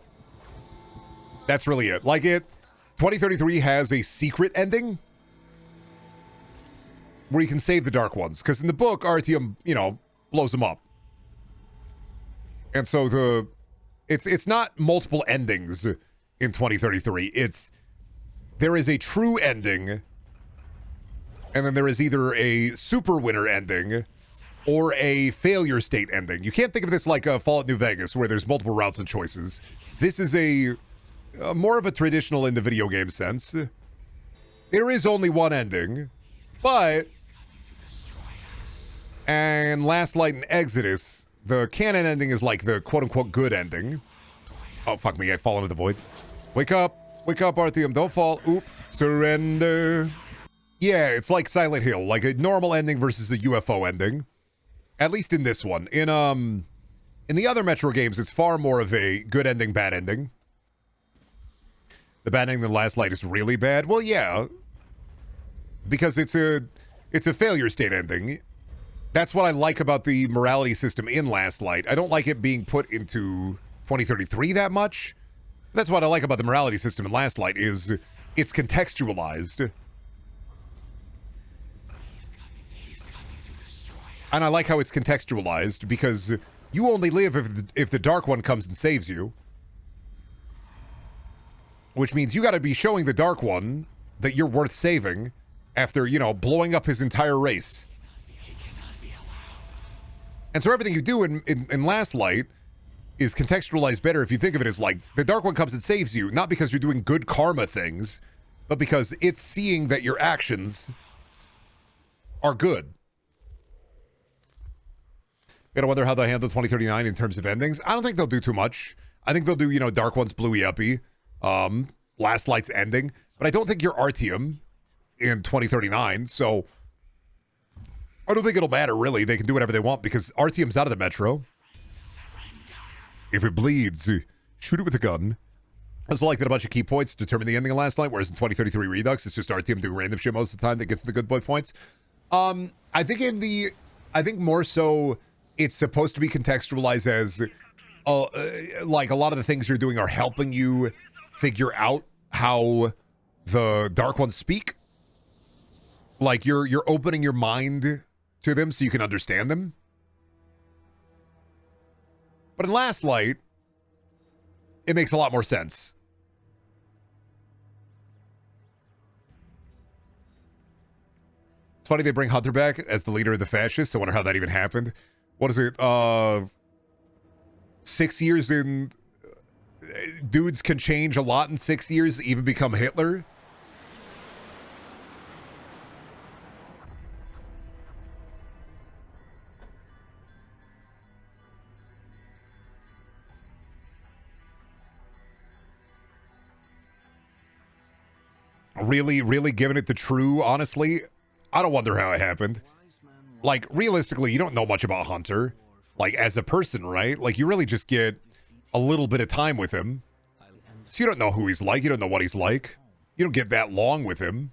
That's really it. Like 2033 has a secret ending where you can save the Dark Ones. Because in the book, Artyom, you know, blows them up. And so it's not multiple endings in 2033. There is a true ending, and then there is either a super winner ending or a failure state ending. You can't think of this like Fallout New Vegas, where there's multiple routes and choices. This is a more of a traditional in the video game sense. There is only one ending, but and Last Light and Exodus, the canon ending is like the quote-unquote good ending. Oh, fuck me, I fall into the void. Wake up, Artyom, don't fall. Oop, surrender. Yeah, it's like Silent Hill, like a normal ending versus a UFO ending. At least in this one. In the other Metro games, it's far more of a good ending, bad ending. The bad ending in Last Light is really bad. Well, yeah, because it's a failure state ending. That's what I like about the morality system in Last Light. I don't like it being put into 2033 that much. That's what I like about the morality system in Last Light is it's contextualized. And I like how it's contextualized because you only live if the Dark One comes and saves you. Which means you got to be showing the Dark One that you're worth saving after, you know, blowing up his entire race. And so everything you do in Last Light is contextualized better if you think of it as like the Dark One comes and saves you, not because you're doing good karma things, but because it's seeing that your actions are good. Gotta wonder how they'll handle 2039 in terms of endings. I don't think they'll do too much. I think they'll do, you know, Dark One's bluey uppy, Last Light's ending, but I don't think you're Artyom in 2039, so I don't think it'll matter, really. They can do whatever they want because Artyom's out of the Metro. If it bleeds, shoot it with a gun. I also like that a bunch of key points determine the ending of Last Light, whereas in 2033 Redux, it's just Artyom doing random shit most of the time that gets the good boy points. I think more so it's supposed to be contextualized as like a lot of the things you're doing are helping you figure out how the Dark Ones speak. Like you're opening your mind to them so you can understand them. But in Last Light, it makes a lot more sense. It's funny they bring Hunter back as the leader of the fascists. I wonder how that even happened. What is it? 6 years in... dudes can change a lot in 6 years, even become Hitler. Really, really giving it the true, honestly, I don't wonder how it happened. Like, realistically, you don't know much about Hunter, like, as a person, right? Like, you really just get a little bit of time with him. So you don't know who he's like. You don't know what he's like. You don't get that long with him.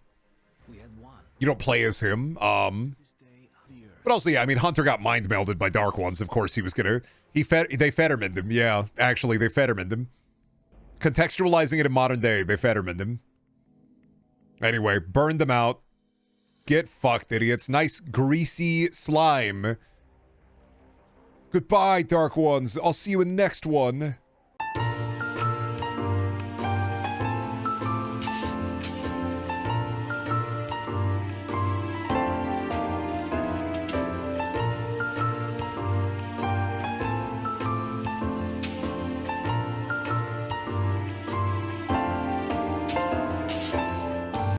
You don't play as him. But also, yeah, I mean, Hunter got mind melded by Dark Ones. Of course, he was gonna. They Fettermaned him. Yeah, actually, they Fettermaned him. Contextualizing it in modern day, they Fettermaned him. Anyway, burned them out. Get fucked, idiots. Nice greasy slime. Goodbye, Dark Ones. I'll see you in the next one.